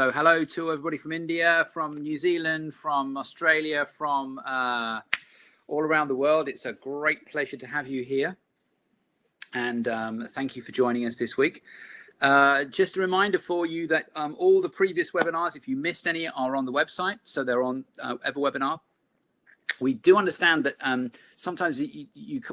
So hello to everybody from India, from New Zealand, from Australia, from all around the world. It's a great pleasure to have you here. And thank you for joining us this week. Just a reminder for you that all the previous webinars, if you missed any, are on the website. So they're on EverWebinar. We do understand that sometimes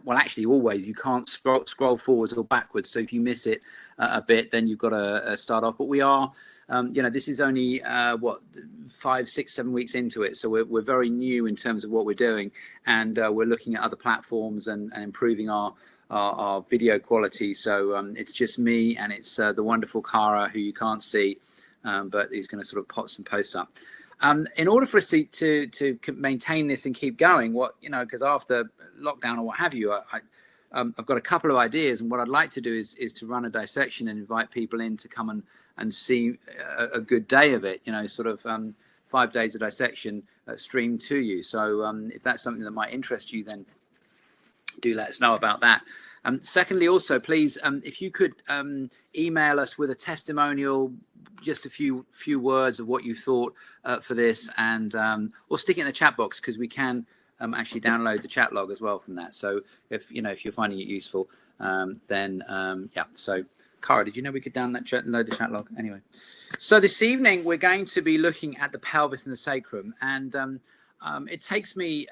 well, actually always, you can't scroll forwards or backwards. So if you miss it a bit, then you've got to start off. But we are, this is only, 5, 6, 7 weeks into it. So we're very new in terms of what we're doing. And we're looking at other platforms and improving our video quality. So it's just me and it's the wonderful Cara, who you can't see, but he's going to sort of put some posts up. In order for us to maintain this and keep going, because after lockdown or what have you, I've got a couple of ideas, and what I'd like to do is to run a dissection and invite people in to come and see a good day of it, 5 days of dissection streamed to you. So if that's something that might interest you, then do let us know about that. Secondly, also, please, if you could email us with a testimonial, just a few words of what you thought for this, and or stick it in the chat box, because we can actually download the chat log as well from that. So if you're finding it useful, then yeah. So Cara, did you know we could download the chat log? Anyway, so this evening we're going to be looking at the pelvis and the sacrum, and it takes me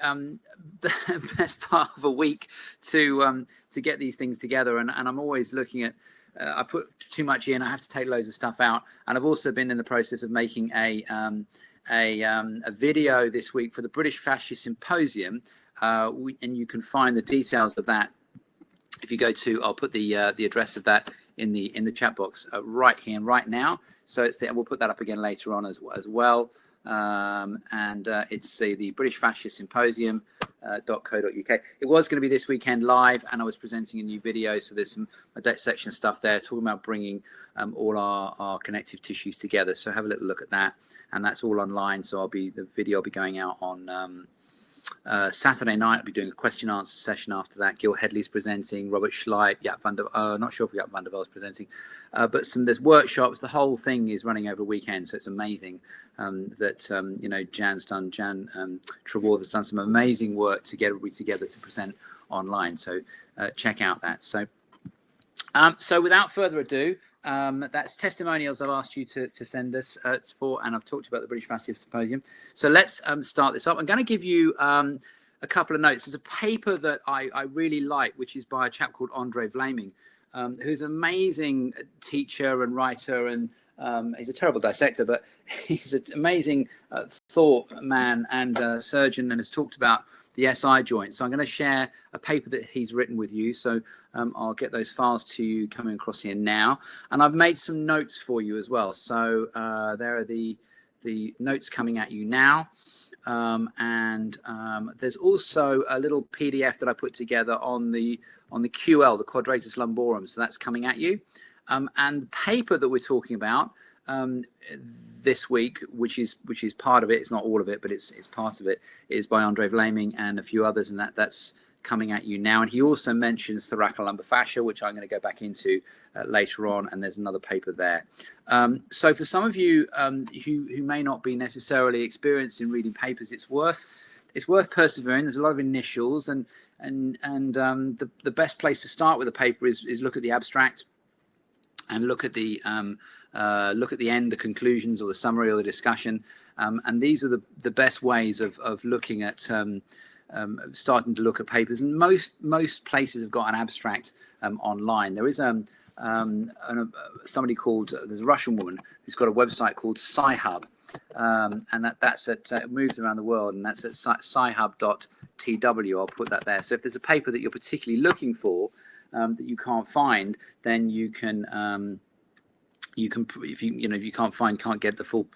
the best part of a week to get these things together, and I'm always looking at. I put too much in. I have to take loads of stuff out, and I've also been in the process of making a video this week for the British Fascia Symposium, and you can find the details of that if you go to. I'll put the address of that in the chat box right here and right now. So it's we'll put that up again later on as well. And it's the British Fascia Symposium. .co.uk. It was going to be this weekend live, and I was presenting a new video, so there's some section stuff there talking about bringing all our connective tissues together. So have a little look at that, and that's all online. So the video will be going out on Saturday night. I'll be doing a question answer session after that. Gil Headley's presenting, Robert Schleip, not sure if Jaap van der Wel's presenting, but there's workshops. The whole thing is running over a weekend, so it's amazing that Jan Trevorther's done some amazing work to get everybody together to present online. So check out that. So without further ado, that's testimonials I've asked you to send us for, and I've talked about the British Fascia Symposium. So let's start this up. I'm going to give you a couple of notes. There's a paper that I really like, which is by a chap called Andre Vlaming, who's an amazing teacher and writer, and he's a terrible dissector, but he's an amazing thought man and surgeon, and has talked about the SI joint. So I'm going to share a paper that he's written with you. So I'll get those files to you coming across here now. And I've made some notes for you as well. So there are the notes coming at you now. And there's also a little PDF that I put together on the QL, the quadratus lumborum. So that's coming at you. And the paper that we're talking about this week, which is part of it, it's not all of it, but it's part of it, is by Andre Vlaming and a few others, and that's coming at you now. And he also mentions thoracolumbar fascia, which I'm going to go back into later on, and there's another paper there. So for some of you who may not be necessarily experienced in reading papers, it's worth persevering. There's a lot of initials, and the best place to start with a paper is look at the abstract and look at the end, the conclusions or the summary or the discussion, and these are the best ways of looking at starting to look at papers. And most places have got an abstract online. There is somebody called there's a Russian woman who's got a website called Sci-Hub, and that's it moves around the world, and that's at sci-hub.tw. I'll put that there. So if there's a paper that you're particularly looking for that you can't find, then you can if you can't get the full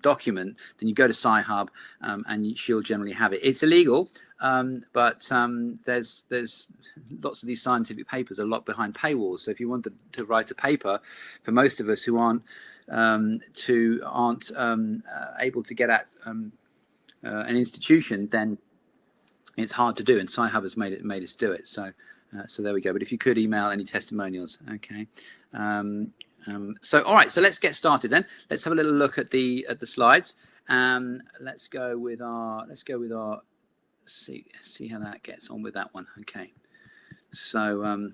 document, then you go to Sci-Hub, and she'll generally have it. It's illegal, but there's lots of these scientific papers are locked behind paywalls. So if you want to write a paper, for most of us who aren't able to get at an institution, then it's hard to do, and Sci-Hub has made us do it. So there we go. But if you could email any testimonials, okay. So, all right, so let's get started then. Let's have a little look at the slides. Let's go with our see how that gets on with that one. Okay. So,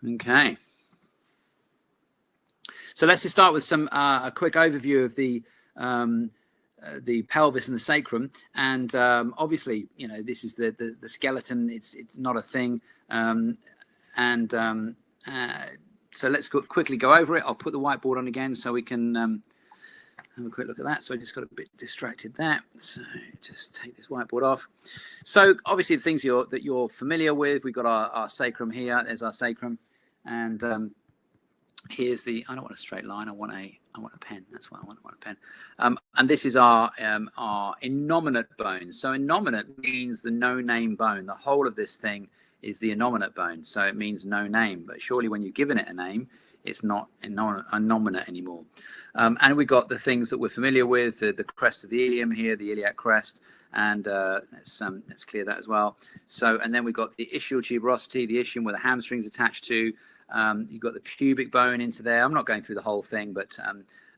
okay. So let's just start with some a quick overview of the pelvis and the sacrum, and obviously, you know, this is the skeleton. It's not a thing, so let's quickly go over it. I'll put the whiteboard on again so we can have a quick look at that. So I just got a bit distracted there. So just take this whiteboard off. So obviously the things that you're familiar with. We've got our sacrum here. There's our sacrum, and here's the. I don't want a straight line. I want a pen. That's what I want. I want a pen. And this is our innominate bone. So innominate means the no-name bone. The whole of this thing is the innominate bone. So it means no name. But surely when you've given it a name, it's not innominate anymore. And we've got the things that we're familiar with, the crest of the ilium here, the iliac crest. And let's clear that as well. So, and then we've got the ischial tuberosity, the ischium where the hamstring's attached to. You've got the pubic bone into there. I'm not going through the whole thing, but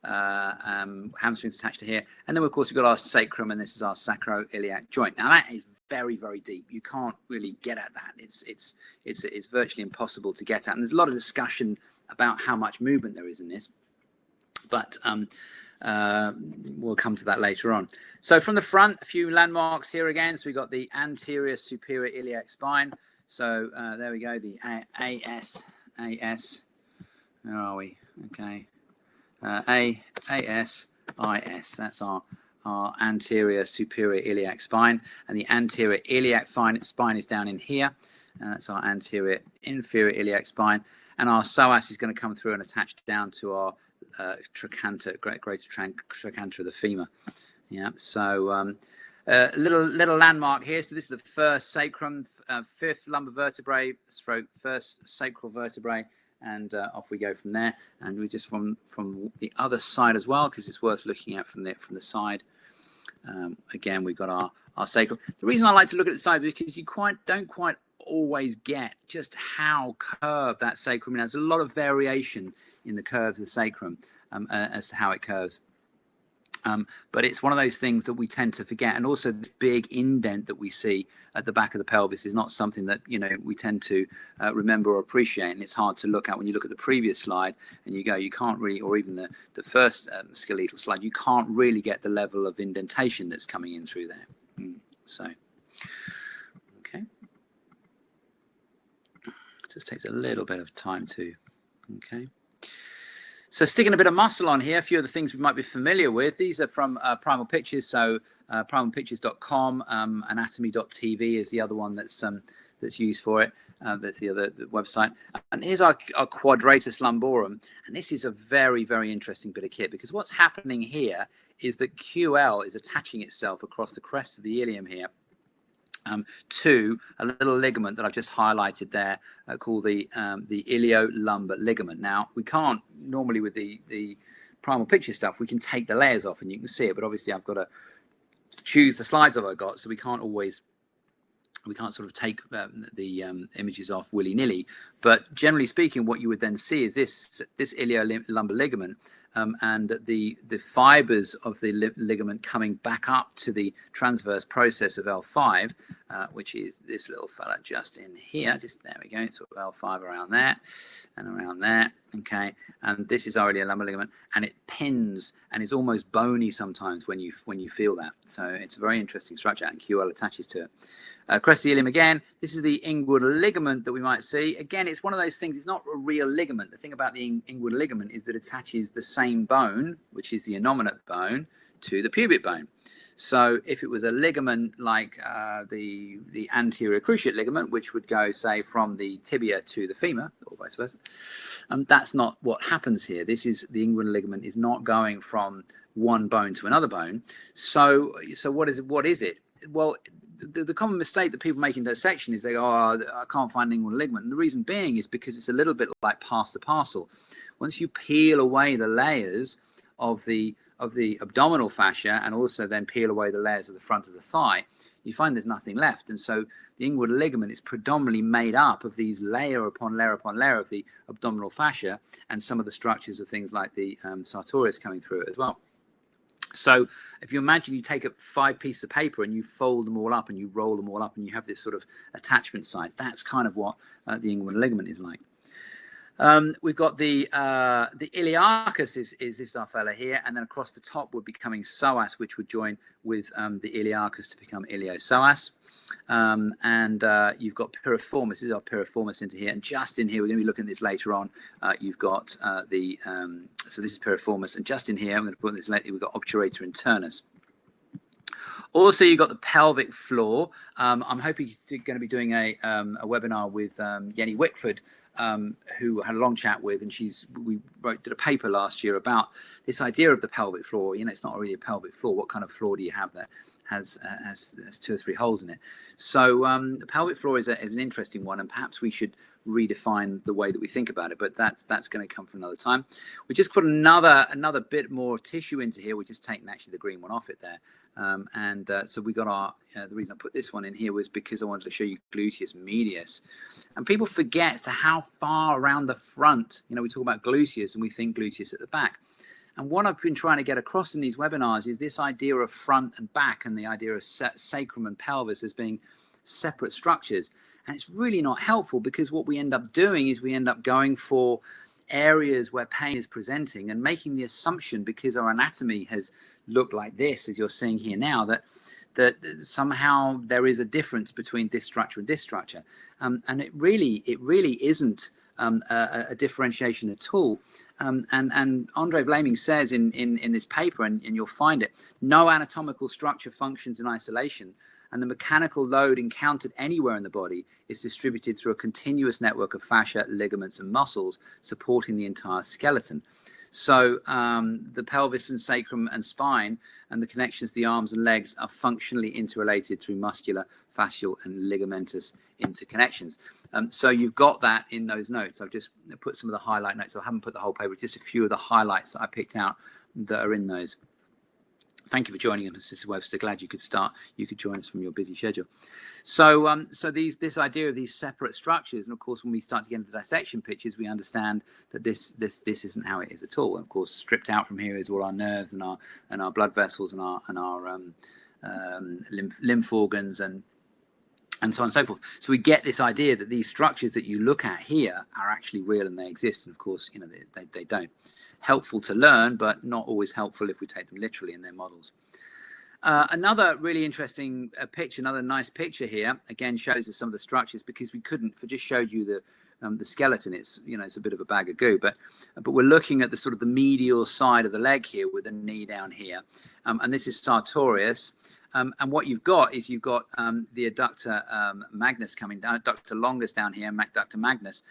hamstrings attached to here. And then, of course, we've got our sacrum, and this is our sacroiliac joint. Now, that is very, very deep. You can't really get at that. It's virtually impossible to get at. And there's a lot of discussion about how much movement there is in this. But we'll come to that later on. So from the front, a few landmarks here again. So we've got the anterior superior iliac spine. So there we go, the AS. Where are we? Okay. AS, IS. That's our anterior superior iliac spine. And the anterior iliac spine is down in here. That's our anterior inferior iliac spine. And our psoas is going to come through and attach down to our trochanter, greater trochanter of the femur. Yeah. So little landmark here. So this is the first sacrum, fifth lumbar vertebrae, first sacral vertebrae, and off we go from there. And we just from the other side as well, because it's worth looking at from the side. Again, we've got our sacrum. The reason I like to look at the side is because you don't quite always get just how curved that sacrum is. There's a lot of variation in the curves of the sacrum as to how it curves. But it's one of those things that we tend to forget. And also this big indent that we see at the back of the pelvis is not something that, you know, we tend to remember or appreciate. And it's hard to look at when you look at the previous slide and you can't really, or even the first skeletal slide, you can't really get the level of indentation that's coming in through there. So, okay. Just takes a little bit of time to, okay. So sticking a bit of muscle on here, a few of the things we might be familiar with. These are from Primal Pictures, so primalpictures.com, anatomy.tv is the other one that's used for it. That's the other website. And here's our quadratus lumborum. And this is a very, very interesting bit of kit, because what's happening here is that QL is attaching itself across the crest of the ilium here to a little ligament that I've just highlighted there called the iliolumbar ligament. Now, we can't normally with the Primal Picture stuff, we can take the layers off and you can see it, but obviously I've got to choose the slides that I've got, so we can't sort of take the images off willy-nilly. But generally speaking, what you would then see is this iliolumbar ligament and the fibers of the ligament coming back up to the transverse process of L5, which is this little fella just in here. Just there we go. Sort of L5 around there and around there. Okay, and this is our iliolumbar ligament, and it pins and is almost bony sometimes when you feel that. So it's a very interesting structure, and QL attaches to it. Crest of the ilium again. This is the inguinal ligament that we might see. Again, it's one of those things. It's not a real ligament. The thing about the inguinal ligament is that it attaches the same bone, which is the innominate bone, to the pubic bone. So if it was a ligament like the anterior cruciate ligament, which would go, say, from the tibia to the femur, or vice versa, that's not what happens here. This is the inguinal ligament is not going from one bone to another bone. So what is it? Well, the common mistake that people make in dissection is they go, oh, I can't find an inguinal ligament. And the reason being is because it's a little bit like pass the parcel. Once you peel away the layers of the abdominal fascia and also then peel away the layers of the front of the thigh, you find there's nothing left. And so the inguinal ligament is predominantly made up of these layer upon layer upon layer of the abdominal fascia, and some of the structures of things like the sartorius coming through it as well. So if you imagine you take up 5 pieces of paper and you fold them all up and you roll them all up and you have this sort of attachment side, that's kind of what the inguinal ligament is like. We've got the iliacus is this our fella here, and then across the top would be coming psoas, which would join with the iliacus to become iliopsoas. And you've got piriformis. This is our piriformis into here, and just in here, we're going to be looking at this later on. You've got so this is piriformis, and just in here, I'm going to put this later. We've got obturator internus. Also, you've got the pelvic floor. I'm hoping you're going to be doing a webinar with Jenny Wickford, who I had a long chat with, and we did a paper last year about this idea of the pelvic floor. You know, it's not really a pelvic floor. What kind of floor do you have that has 2 or 3 holes in it? So the pelvic floor is an interesting one, and perhaps we should redefine the way that we think about it, but that's going to come from another time. We just put another bit more tissue into here. We're just taking actually the green one off it there, so we got our the reason I put this one in here was because I wanted to show you gluteus medius. And people forget as to how far around the front, you know, we talk about gluteus and we think gluteus at the back. And what I've been trying to get across in these webinars is this idea of front and back, and the idea of sacrum and pelvis as being separate structures. And it's really not helpful, because what we end up doing is we end up going for areas where pain is presenting and making the assumption, because our anatomy has looked like this, as you're seeing here now, that somehow there is a difference between this structure and this structure. And it really isn't a differentiation at all. And Andre Vlaming says in this paper, and you'll find it, no anatomical structure functions in isolation, and the mechanical load encountered anywhere in the body is distributed through a continuous network of fascia, ligaments, and muscles supporting the entire skeleton. So the pelvis and sacrum and spine and the connections to the arms and legs are functionally interrelated through muscular, fascial, and ligamentous interconnections. So you've got that in those notes. I've just put some of the highlight notes. I haven't put the whole paper, just a few of the highlights that I picked out that are in those. Thank you for joining us, Mr. Webster. Glad you could join us from your busy schedule. So, this idea of these separate structures, and of course, when we start to get into dissection pictures, we understand that this isn't how it is at all. And of course, stripped out from here is all our nerves and our blood vessels and our lymph organs and so on and so forth. So we get this idea that these structures that you look at here are actually real and they exist. And of course, you know, they don't. Helpful to learn, but not always helpful if we take them literally in their models. Another really interesting picture, another nice picture here, again shows us some of the structures, because we couldn't, if I just showed you the skeleton, it's, you know, it's a bit of a bag of goo, but we're looking at the sort of the medial side of the leg here with the knee down here, and this is sartorius. And what you've got is the adductor magnus coming down, adductor longus down here, adductor magnus,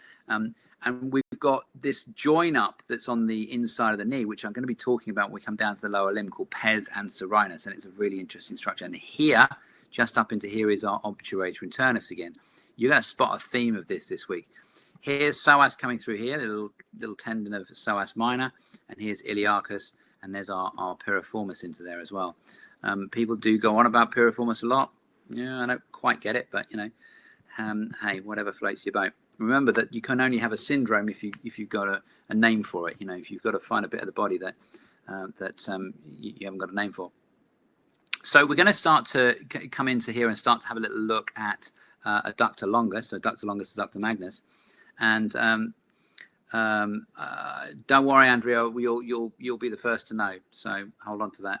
and we've got this join up that's on the inside of the knee, which I'm going to be talking about when we come down to the lower limb, called pes anserinus, and it's a really interesting structure. And here, just up into here, is our obturator internus again. You're going to spot a theme of this week. Here's psoas coming through here, little tendon of psoas minor, and here's iliacus, and there's our piriformis into there as well. People do go on about piriformis a lot. Yeah, I don't quite get it, but you know, hey, whatever floats your boat. Remember that you can only have a syndrome if you've got a name for it. You know, if you've got to find a bit of the body that you haven't got a name for. So we're going to start to come into here and start to have a little look at adductor longus, so adductor longus, adductor magnus, and don't worry, Andrea, you'll be the first to know. So hold on to that.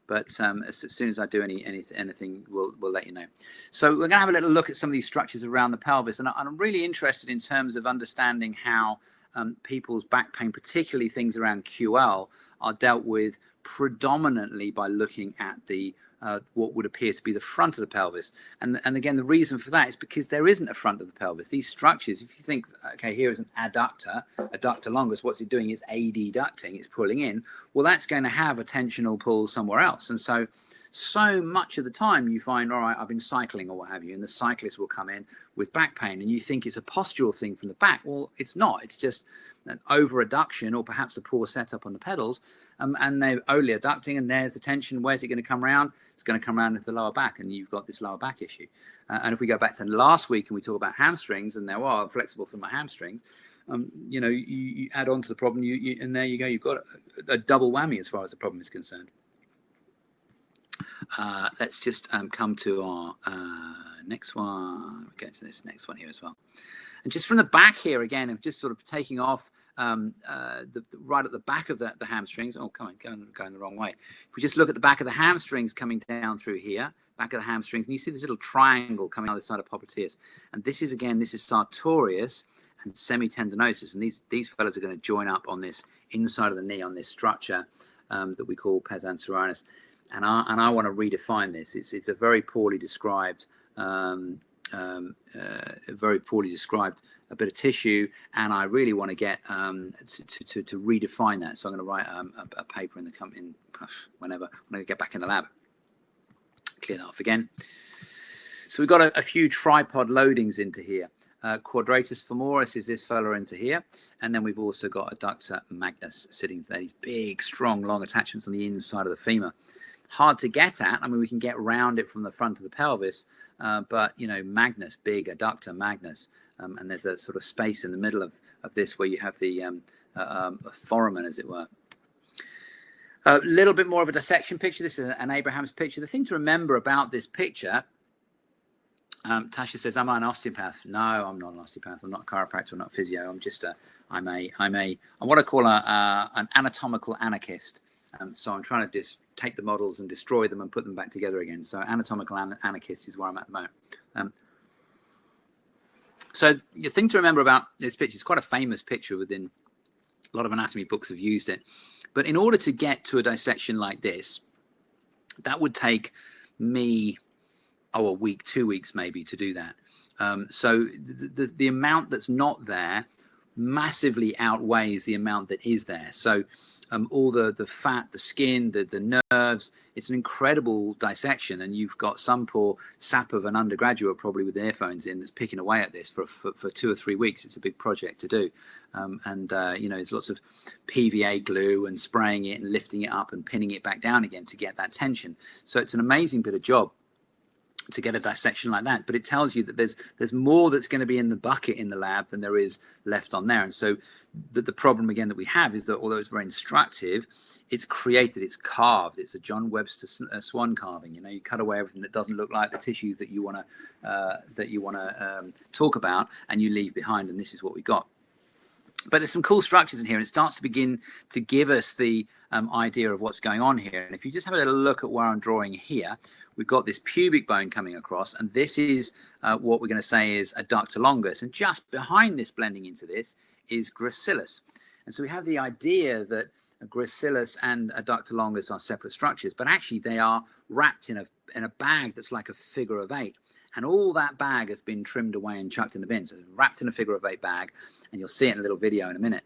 But as soon as I do anything, we'll let you know. So we're going to have a little look at some of these structures around the pelvis. And I'm really interested in terms of understanding how people's back pain, particularly things around QL, are dealt with predominantly by looking at the what would appear to be the front of the pelvis. And again, the reason for that is because there isn't a front of the pelvis. These structures, if you think, okay, here is an adductor longus, what's it doing is adducting, it's pulling in. Well, that's going to have a tensional pull somewhere else. And so so much of the time you find, all right, I've been cycling or what have you, and the cyclist will come in with back pain and you think it's a postural thing from the back. Well, it's not. It's just an over adduction or perhaps a poor setup on the pedals, and they're only adducting, and there's the tension. Where's it going to come around? It's going to come around into the lower back, and you've got this lower back issue. And if we go back to last week and we talk about hamstrings, and they are flexible for my hamstrings, you know, you add on to the problem, and there you go. You've got a double whammy as far as the problem is concerned. Let's just come to our next one. We'll go to this next one here as well. And just from the back here again, of just sort of taking off right at the back of the hamstrings. Oh, come on, going the wrong way. If we just look at the back of the hamstrings coming down through here, back of the hamstrings, and you see this little triangle coming out the side of popliteus. And this is sartorius and semitendinosus. And these fellows are going to join up on this inside of the knee, on this structure that we call pes anserinus. And I want to redefine this. It's a very poorly described, a bit of tissue, and I really want to get to redefine that. So I'm going to write a paper whenever when I get back in the lab. Clear that off again. So we've got a few tripod loadings into here. Quadratus femoris is this fella into here, and then we've also got adductor magnus sitting there. These big, strong, long attachments on the inside of the femur. Hard to get at. I mean, we can get round it from the front of the pelvis, but, you know, magnus, big adductor magnus, and there's a sort of space in the middle of this where you have the foramen, as it were. A little bit more of a dissection picture. This is an Abraham's picture. The thing to remember about this picture, Tasha says, am I an osteopath? No, I'm not an osteopath. I'm not a chiropractor. I'm not a physio. I'm just I'm what I call an anatomical anarchist. So I'm trying to take the models and destroy them and put them back together again. So anatomical anarchist is where I'm at the moment. So the thing to remember about this picture, it's quite a famous picture within a lot of anatomy books have used it. But in order to get to a dissection like this, that would take me, a week, 2 weeks maybe to do that. So the amount that's not there massively outweighs the amount that is there. So all the fat, the skin, the nerves, it's an incredible dissection. And you've got some poor sap of an undergraduate probably with earphones in that's picking away at this for 2 or 3 weeks. It's a big project to do. You know, there's lots of PVA glue and spraying it and lifting it up and pinning it back down again to get that tension. So it's an amazing bit of job to get a dissection like that, but it tells you that there's more that's going to be in the bucket in the lab than there is left on there. And so the problem again that we have is that although it's very instructive, it's created, it's carved, it's a John Webster swan carving. You know, you cut away everything that doesn't look like the tissues that you want to talk about, and you leave behind, and this is what we got. But there's some cool structures in here, and it starts to begin to give us the idea of what's going on here. And if you just have a little look at where I'm drawing here, we've got this pubic bone coming across, and this is what we're going to say is adductor longus. And just behind this, blending into this, is gracilis. And so we have the idea that gracilis and adductor longus are separate structures, but actually they are wrapped in a bag that's like a figure of 8. And all that bag has been trimmed away and chucked in the bin. So it's wrapped in a figure of 8 bag, and you'll see it in a little video in a minute.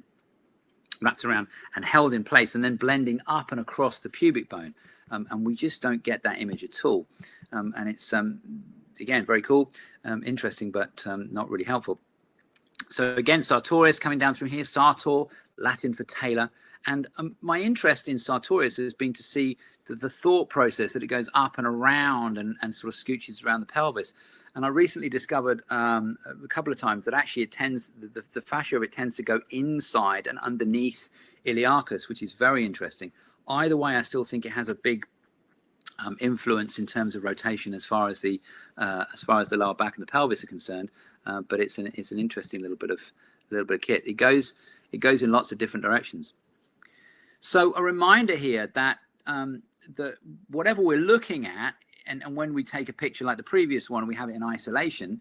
Wrapped around and held in place, and then blending up and across the pubic bone. And we just don't get that image at all. And it's, again, very cool, interesting, but not really helpful. So again, sartorius coming down through here, sartor, Latin for tailor. And my interest in sartorius has been to see the thought process that it goes up and around and sort of scooches around the pelvis. And I recently discovered a couple of times that actually it tends, the fascia of it tends to go inside and underneath iliacus, which is very interesting. Either way, I still think it has a big influence in terms of rotation as far as the lower back and the pelvis are concerned. But it's an interesting little bit of kit. It goes in lots of different directions. So a reminder here that whatever we're looking at, and when we take a picture like the previous one, we have it in isolation.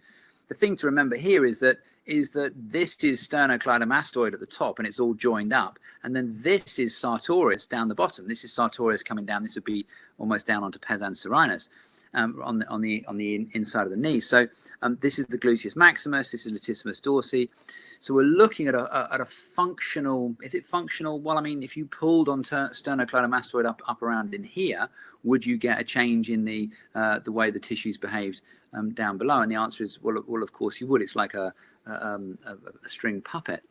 The thing to remember here is that this is sternocleidomastoid at the top, and it's all joined up, and then this is sartorius down the bottom. This is sartorius coming down. This would be almost down onto pes anserinus, on the inside of the knee. So this is the gluteus maximus. This is latissimus dorsi. So we're looking at a functional. Is it functional? Well, I mean, if you pulled on sternocleidomastoid up around in here, would you get a change in the way the tissues behaved down below? And the answer is well, of course you would. It's like a string puppet.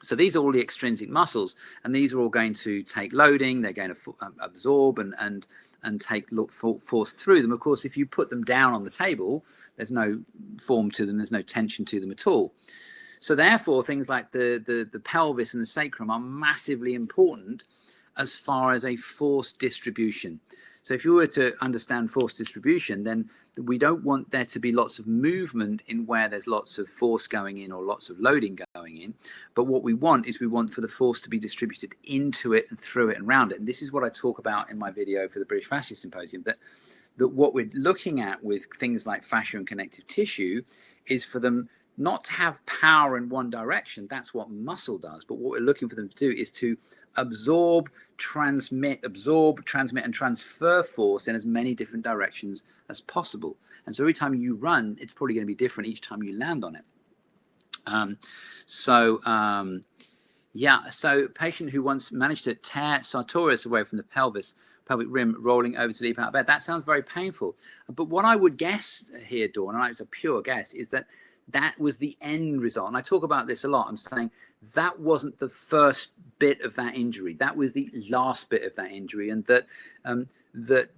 So these are all the extrinsic muscles, and these are all going to take loading. They're going to absorb and take force through them. Of course, if you put them down on the table, there's no form to them. There's no tension to them at all. So therefore, things like the pelvis and the sacrum are massively important as far as a force distribution. So if you were to understand force distribution, then we don't want there to be lots of movement in where there's lots of force going in or lots of loading going in. But what we want is we want for the force to be distributed into it and through it and around it. And this is what I talk about in my video for the British Fascia Symposium, that what we're looking at with things like fascia and connective tissue is for them not to have power in one direction. That's what muscle does. But what we're looking for them to do is to absorb, transmit, and transfer force in as many different directions as possible. And so every time you run, it's probably going to be different each time you land on it. So patient who once managed to tear sartorius away from the pelvic rim, rolling over to leap out of bed. That sounds very painful. But what I would guess here, Dawn, and it's a pure guess, is that was the end result. And I talk about this a lot. I'm saying that wasn't the first bit of that injury. That was the last bit of that injury. And that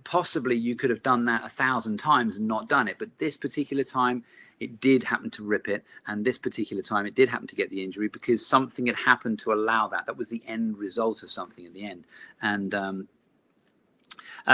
possibly you could have done that 1,000 times and not done it. But this particular time, it did happen to rip it. And this particular time, it did happen to get the injury because something had happened to allow that. That was the end result of something in the end. And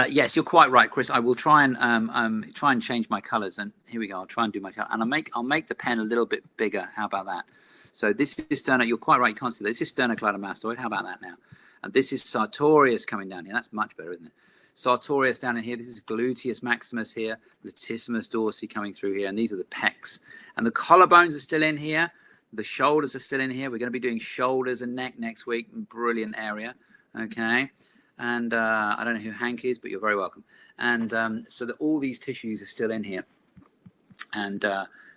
yes, you're quite right, Chris. I will try and change my colors. And here we go. I'll try and do my color. And I'll make the pen a little bit bigger. How about that? So this is you're quite right. You can't see that. This is sternocleidomastoid. How about that now? And this is sartorius coming down here. That's much better, isn't it? Sartorius down in here. This is gluteus maximus here. Latissimus dorsi coming through here. And these are the pecs. And the collarbones are still in here. The shoulders are still in here. We're going to be doing shoulders and neck next week. Brilliant area. Okay. And I don't know who Hank is, but you're very welcome. And so that all these tissues are still in here. And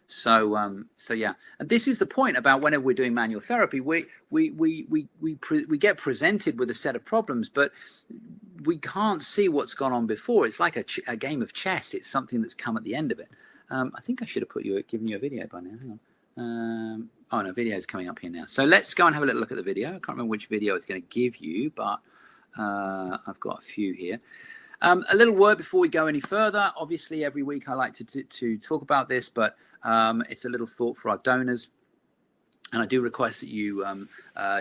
so yeah. And this is the point about whenever we're doing manual therapy, we get presented with a set of problems, but we can't see what's gone on before. It's like a game of chess. It's something that's come at the end of it. I think I should have given you a video by now. Hang on. Oh no, video is coming up here now. So let's go and have a little look at the video. I can't remember which video it's going to give you, but I've got a few here. A little word before we go any further. Obviously, every week I like to talk about this, but it's a little thought for our donors. And I do request that you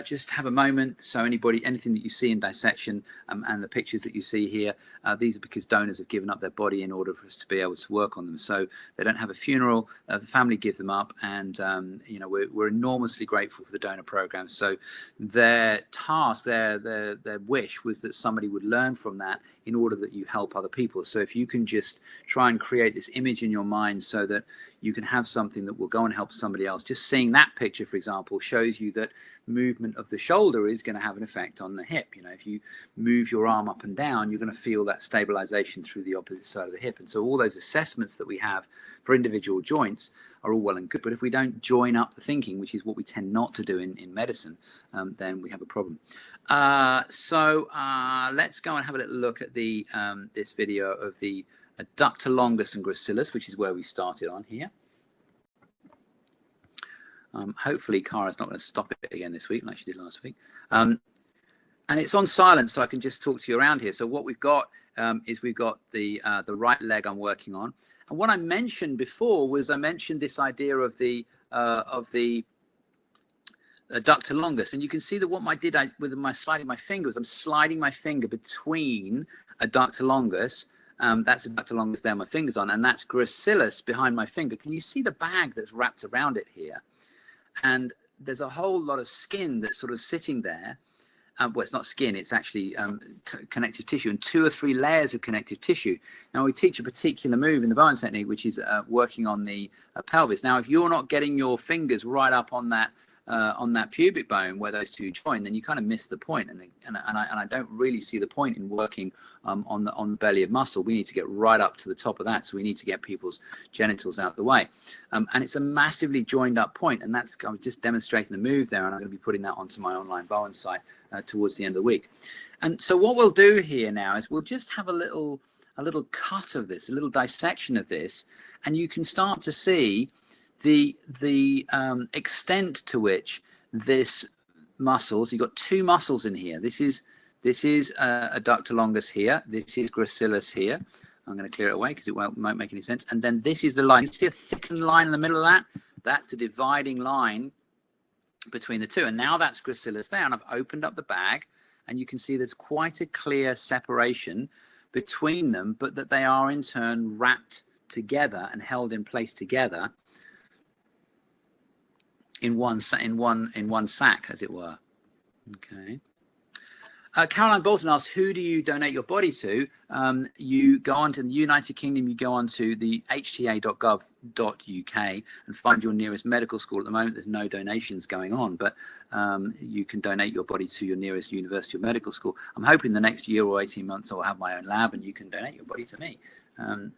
just have a moment. So anything that you see in dissection and the pictures that you see here, these are because donors have given up their body in order for us to be able to work on them. So they don't have a funeral. The family give them up. And, we're enormously grateful for the donor program. So their task, their wish was that somebody would learn from that in order that you help other people. So if you can just try and create this image in your mind so that you can have something that will go and help somebody else. Just seeing that picture, for example, shows you that movement of the shoulder is going to have an effect on the hip. If you move your arm up and down, you're going to feel that stabilization through the opposite side of the hip. And so all those assessments that we have for individual joints are all well and good. But if we don't join up the thinking, which is what we tend not to do in medicine, then we have a problem. So let's go and have a little look at the this video of the adductor longus and gracilis, which is where we started on here. Hopefully Cara's not going to stop it again this week like she did last week. And it's on silent, so I can just talk to you around here. So what we've got is we've got the right leg I'm working on. And what I mentioned before was I mentioned this idea of the adductor longus. And you can see that what I did with my sliding my fingers, I'm sliding my finger between adductor longus. That's adductor longus there, my finger's on, and that's gracilis behind my finger. Can you see the bag that's wrapped around it here? And there's a whole lot of skin that's sort of sitting there. Well, it's not skin, it's actually connective tissue, and 2 or 3 layers of connective tissue. Now, we teach a particular move in the Bowen technique, which is working on the pelvis. Now, if you're not getting your fingers right up on that on that pubic bone where those two join, then you kind of miss the point. And I don't really see the point in working on the belly of muscle. We need to get right up to the top of that. So we need to get people's genitals out of the way. And it's a massively joined up point. And I was just demonstrating the move there, and I'm going to be putting that onto my online Bowen site towards the end of the week. And so what we'll do here now is we'll just have a little cut of this, a little dissection of this, and you can start to see the extent to which this muscles. You've got two muscles in here. This is adductor longus here. This is gracilis here. I'm going to clear it away because it won't make any sense. And then this is the line. You see a thickened line in the middle of that? That's the dividing line between the two. And now that's gracilis there. And I've opened up the bag, and you can see there's quite a clear separation between them, but that they are in turn wrapped together and held in place together in one sack, as it were. Okay. Caroline Bolton asks, who do you donate your body to? You go on to the United Kingdom, you go on to the hta.gov.uk and find your nearest medical school. At the moment, there's no donations going on, but you can donate your body to your nearest university or medical school. I'm hoping the next year or 18 months I'll have my own lab and you can donate your body to me.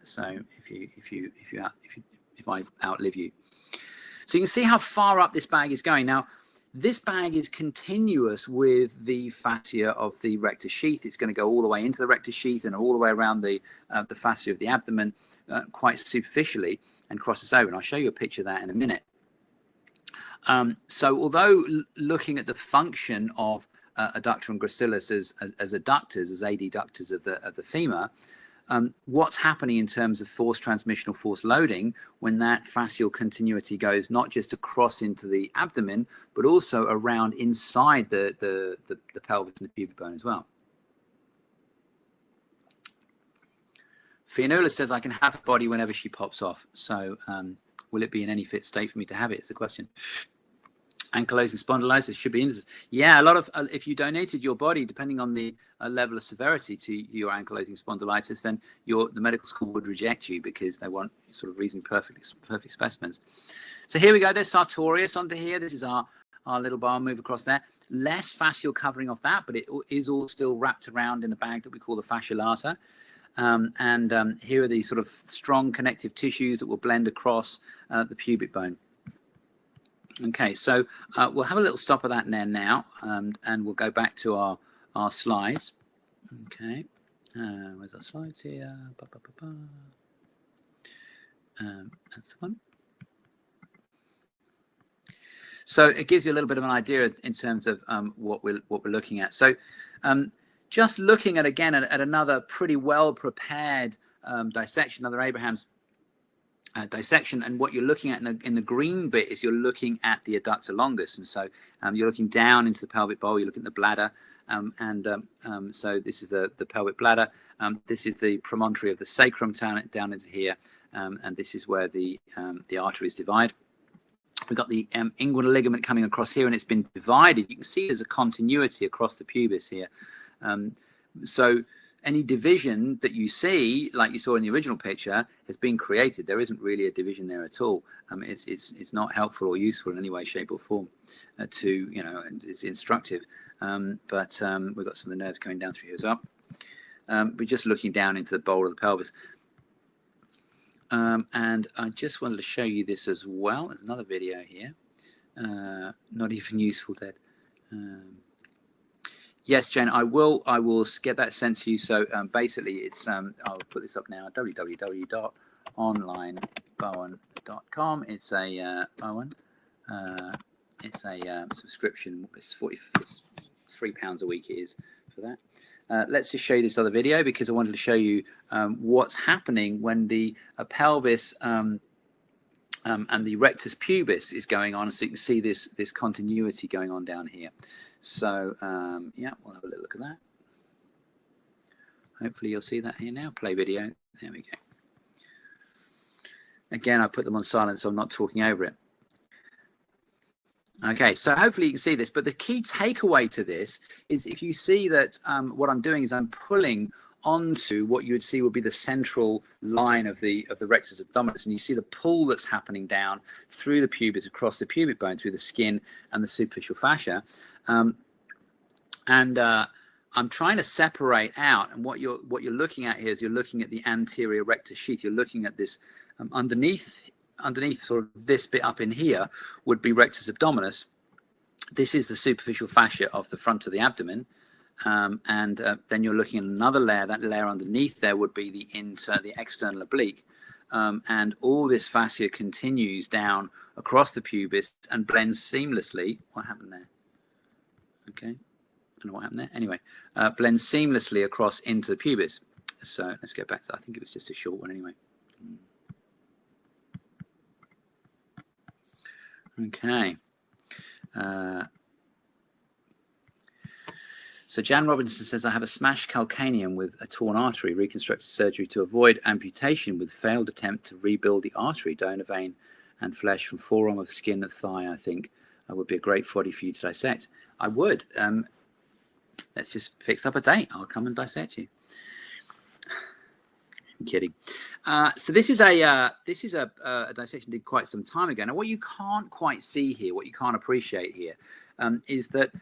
So if I outlive you. So you can see how far up this bag is going. Now, this bag is continuous with the fascia of the rectus sheath. It's going to go all the way into the rectus sheath and all the way around the fascia of the abdomen quite superficially and crosses over. And I'll show you a picture of that in a minute. So although looking at the function of adductor and gracilis as adductors, as adductors of the femur, what's happening in terms of force transmission or force loading when that fascial continuity goes not just across into the abdomen, but also around inside the pelvis and the pubic bone as well. Fionnuala says, I can have a body whenever she pops off. So will it be in any fit state for me to have it? Is the question. Ankylosing spondylitis should be interesting. Yeah, a lot of if you donated your body, depending on the level of severity to your ankylosing spondylitis, then the medical school would reject you because they want sort of reasonably perfect specimens. So here we go. There's sartorius onto here. This is our little bar move across there. Less fascial covering of that, but it is all still wrapped around in the bag that we call the fascia lata. Here are these sort of strong connective tissues that will blend across the pubic bone. Okay, so we'll have a little stop of that there now, and we'll go back to our slides. Okay, where's our slides here? That's the one. So it gives you a little bit of an idea in terms of what we're looking at. So just looking at another pretty well prepared dissection, another Abraham's dissection, and what you're looking at in the green bit is you're looking at the adductor longus, and so you're looking down into the pelvic bowl, you're looking at the bladder, so this is the pelvic bladder, this is the promontory of the sacrum down into here, and this is where the arteries divide. We've got the inguinal ligament coming across here, and it's been divided. You can see there's a continuity across the pubis here. So any division that you see, like you saw in the original picture, has been created. There isn't really a division there at all. It's not helpful or useful in any way, shape, or form. And it's instructive. But we've got some of the nerves coming down through here as well. We're just looking down into the bowl of the pelvis. And I just wanted to show you this as well. There's another video here. Not even useful, Dad. Yes, Jen, I will get that sent to you. So basically, it's I'll put this up now. www.onlinebowen.com. It's a Bowen. It's a subscription. It's £3 a week. It is for that. Let's just show you this other video because I wanted to show you what's happening when the pelvis and the rectus pubis is going on. So you can see this continuity going on down here. So, yeah, we'll have a little look at that. Hopefully you'll see that here now. Play video. There we go. Again, I put them on silent, so I'm not talking over it. Okay, so hopefully you can see this. But the key takeaway to this is if you see that what I'm doing is I'm pulling onto what you would see would be the central line of the rectus abdominis, and you see the pull that's happening down through the pubis, across the pubic bone, through the skin and the superficial fascia. I'm trying to separate out, and what you're looking at here is you're looking at the anterior rectus sheath. You're looking at this underneath sort of this bit up in here would be rectus abdominis. This is the superficial fascia of the front of the abdomen, then you're looking at another layer. That layer underneath there would be the external oblique, and all this fascia continues down across the pubis and blends seamlessly. What happened there? Okay. I don't know what happened there. Anyway, blends seamlessly across into the pubis. So let's go back to that. I think it was just a short one anyway. Okay. So Jan Robinson says, I have a smashed calcaneum with a torn artery, reconstructed surgery to avoid amputation with failed attempt to rebuild the artery, donor vein and flesh from forearm of skin of thigh. I think would be a great body for you to dissect. I would. Let's just fix up a date. I'll come and dissect you. I'm kidding. So this is a dissection did quite some time ago. Now, what you can't quite see here, what you can't appreciate here, is that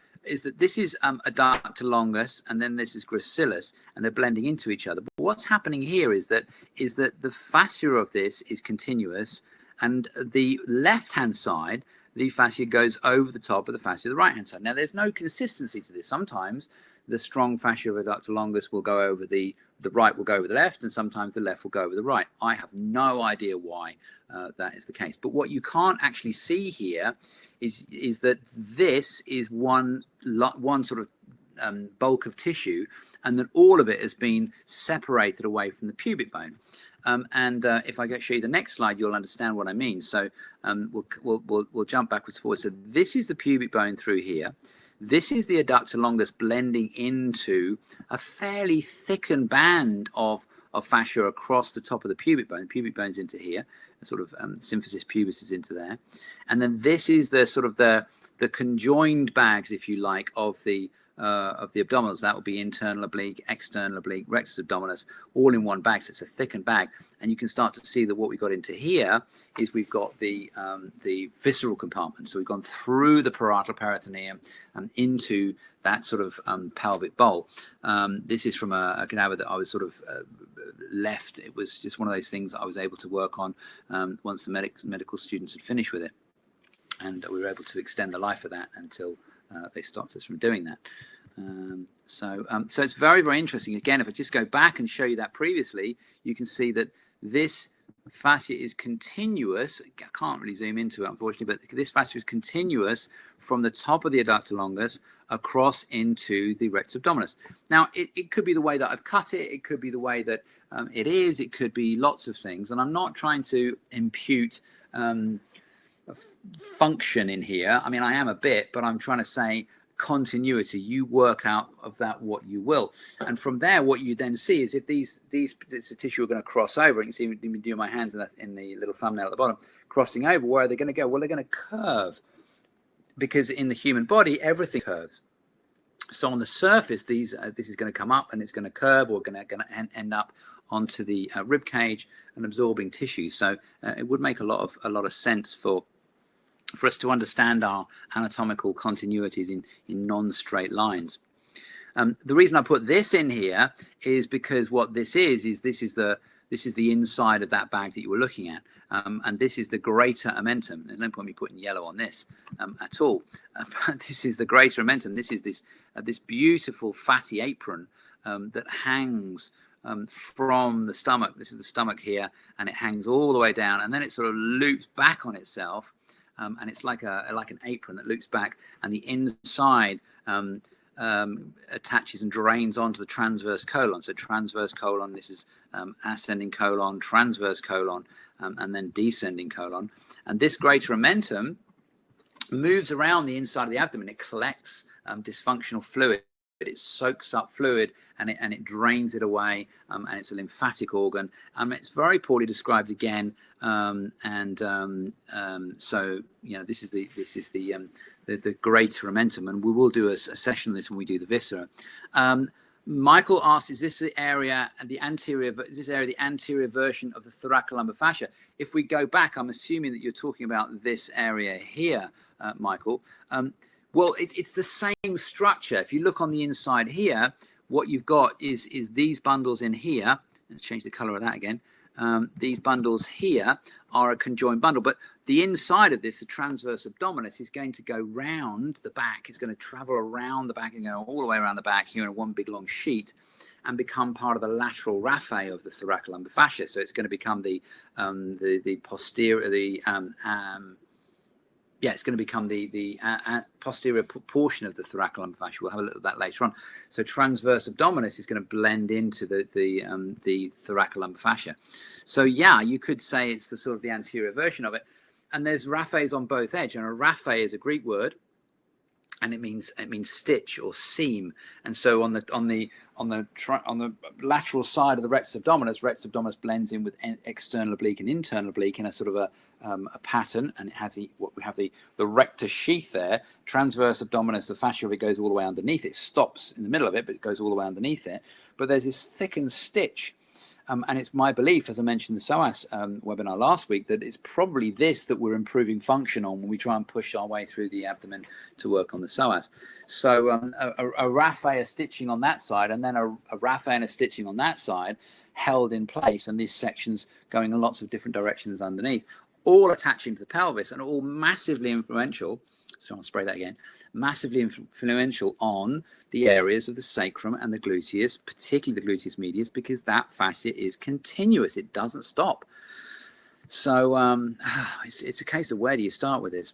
this is adductor longus, and then this is gracilis, and they're blending into each other. But what's happening here is that the fascia of this is continuous, and the left-hand side, the fascia goes over the top of the fascia of the right-hand side. Now, there's no consistency to this. Sometimes the strong fascia of adductor longus will go over the right will go over the left, and sometimes the left will go over the right. I have no idea why that is the case. But what you can't actually see here is that this is one sort of bulk of tissue, and that all of it has been separated away from the pubic bone. If I show you the next slide, you'll understand what I mean. So we'll jump backwards forward. So this is the pubic bone through here. This is the adductor longus blending into a fairly thickened band of fascia across the top of the pubic bone. The pubic bone's into here, a sort of symphysis pubis is into there, and then this is the sort of the conjoined bags, if you like, of the abdominals. That will be internal oblique, external oblique, rectus abdominis, all in one bag. So it's a thickened bag, and you can start to see that what we've got into here is we've got the visceral compartment. So we've gone through the parietal peritoneum and into that sort of pelvic bowl. This is from a cadaver that I was sort of left. It was just one of those things that I was able to work on once the medical students had finished with it, and we were able to extend the life of that until they stopped us from doing that. So it's very, very interesting. Again, if I just go back and show you that previously, you can see that this fascia is continuous. I can't really zoom into it, unfortunately, but this fascia is continuous from the top of the adductor longus across into the rectus abdominis. Now, it could be the way that I've cut it. It could be the way that it is. It could be lots of things. And I'm not trying to impute function in here. I mean, I am a bit, but I'm trying to say continuity. You work out of that what you will, and from there what you then see is if these bits of tissue are going to cross over. You can see me doing my hands in the little thumbnail at the bottom, crossing over. Where are they going to go? Well, they're going to curve, because in the human body everything curves. So on the surface, this is going to come up and it's going to curve, or going to end up onto the rib cage and absorbing tissue. So it would make a lot of sense for us to understand our anatomical continuities in non-straight lines. The reason I put this in here is because what this is the inside of that bag that you were looking at, and this is the greater omentum. There's no point me putting yellow on this at all. But this is the greater omentum. This is this beautiful fatty apron that hangs from the stomach. This is the stomach here, and it hangs all the way down, and then it sort of loops back on itself. And it's like an apron that loops back, and the inside attaches and drains onto the transverse colon. So transverse colon, this is ascending colon, transverse colon, and then descending colon. And this greater omentum moves around the inside of the abdomen. It collects dysfunctional fluid. It soaks up fluid and it drains it away, and it's a lymphatic organ. It's very poorly described again, so this is the greater omentum, and we will do a session on this when we do the viscera. Michael asked, is this the area and the anterior? Is this area the anterior version of the thoracolumbar fascia? If we go back, I'm assuming that you're talking about this area here, Michael. Well, it's the same structure. If you look on the inside here, what you've got is these bundles in here. Let's change the color of that again. These bundles here are a conjoined bundle, but the inside of this, the transverse abdominis, is going to go round the back. It's going to travel around the back and go all the way around the back here in one big long sheet and become part of the lateral raphe of the thoracolumbar fascia. So it's going to become the posterior, it's going to become the posterior portion of the thoracolumbar fascia. We'll have a look at that later on. So transverse abdominis is going to blend into the thoracolumbar fascia. So yeah, you could say it's the sort of the anterior version of it. And there's raphes on both edges. And a raphe is a Greek word, and it means stitch or seam. And so on the lateral side of the rectus abdominis blends in with external oblique and internal oblique in a sort of a pattern, and it has we have the rectus sheath there. Transverse abdominis, the fascia of it goes all the way underneath. It stops in the middle of it, but it goes all the way underneath it. But there's this thickened stitch. And it's my belief, as I mentioned in the psoas webinar last week, that it's probably this that we're improving function on when we try and push our way through the abdomen to work on the psoas. So a raphe, a stitching on that side, and then a raphe and a stitching on that side held in place, and these sections going in lots of different directions underneath, all attaching to the pelvis and all massively influential. So I'll spray that again. Massively influential on the areas of the sacrum and the gluteus, particularly the gluteus medius, because that fascia is continuous. It doesn't stop. So it's a case of where do you start with this?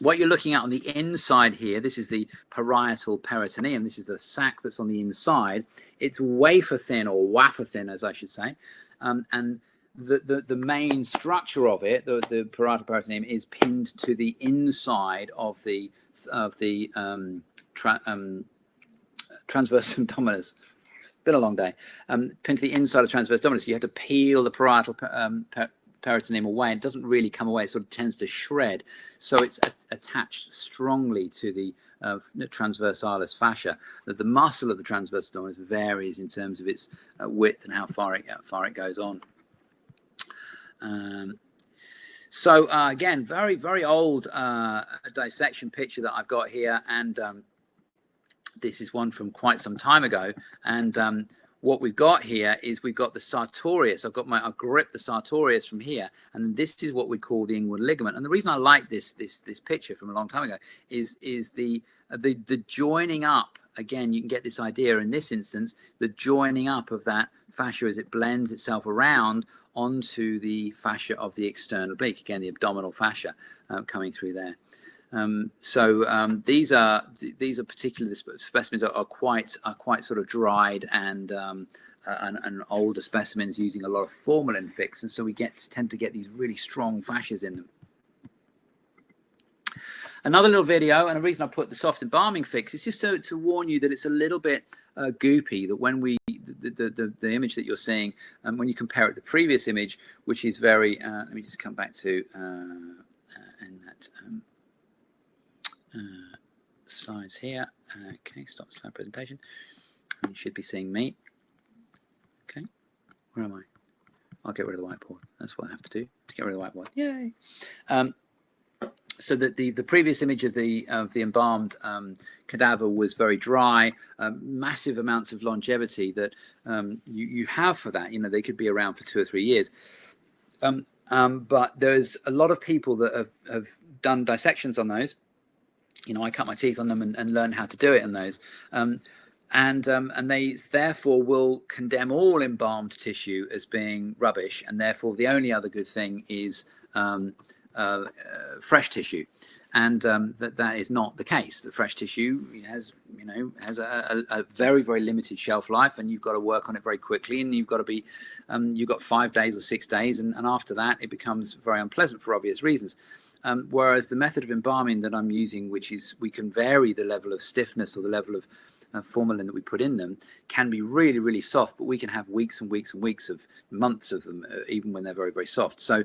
What you're looking at on the inside here, this is the parietal peritoneum. This is the sac that's on the inside. It's wafer thin, or wafer thin, as I should say. And the main structure of it, the parietal peritoneum, is pinned to the inside of the transverse abdominis. Been a long day. Pinned to the inside of transverse abdominis. You have to peel the parietal peritoneum away. It doesn't really come away. It sort of tends to shred. So it's attached strongly to the transversalis fascia. The muscle of the transverse abdominis varies in terms of its width and how far it goes on. So again, very, very old dissection picture that I've got here, and this is one from quite some time ago. And what we've got here is we've got the sartorius. I've gripped the sartorius from here, and this is what we call the inguinal ligament. And the reason I like this picture from a long time ago is the joining up. Again, you can get this idea in this instance, the joining up of that fascia as it blends itself around onto the fascia of the external oblique, again the abdominal fascia coming through there. These are particularly, the specimens are quite sort of dried and older specimens using a lot of formalin fix, and so we tend to get these really strong fascias in them. Another little video, and the reason I put the soft embalming fix is just to warn you that it's a little bit goopy, that when the image that you're seeing, when you compare it to the previous image, which is very, let me just come back to in that slides here. Okay, stop slide presentation. And you should be seeing me. Okay, where am I? I'll get rid of the whiteboard. That's what I have to do to get rid of the whiteboard. Yay! So that the previous image of the embalmed cadaver was very dry, massive amounts of longevity that you have for that. You know, they could be around for 2 or 3 years. But there's a lot of people that have done dissections on those. You know, I cut my teeth on them and learned how to do it in those. And they therefore will condemn all embalmed tissue as being rubbish, and therefore the only other good thing is fresh tissue, and that is not the case. The fresh tissue has a very, very limited shelf life, and you've got to work on it very quickly, and you've got to be you've got 5 days or 6 days, and after that it becomes very unpleasant for obvious reasons. Whereas the method of embalming that I'm using, which is we can vary the level of stiffness or the level of formalin that we put in them, can be really, really soft, but we can have weeks and weeks and weeks of months of them, even when they're very, very soft. So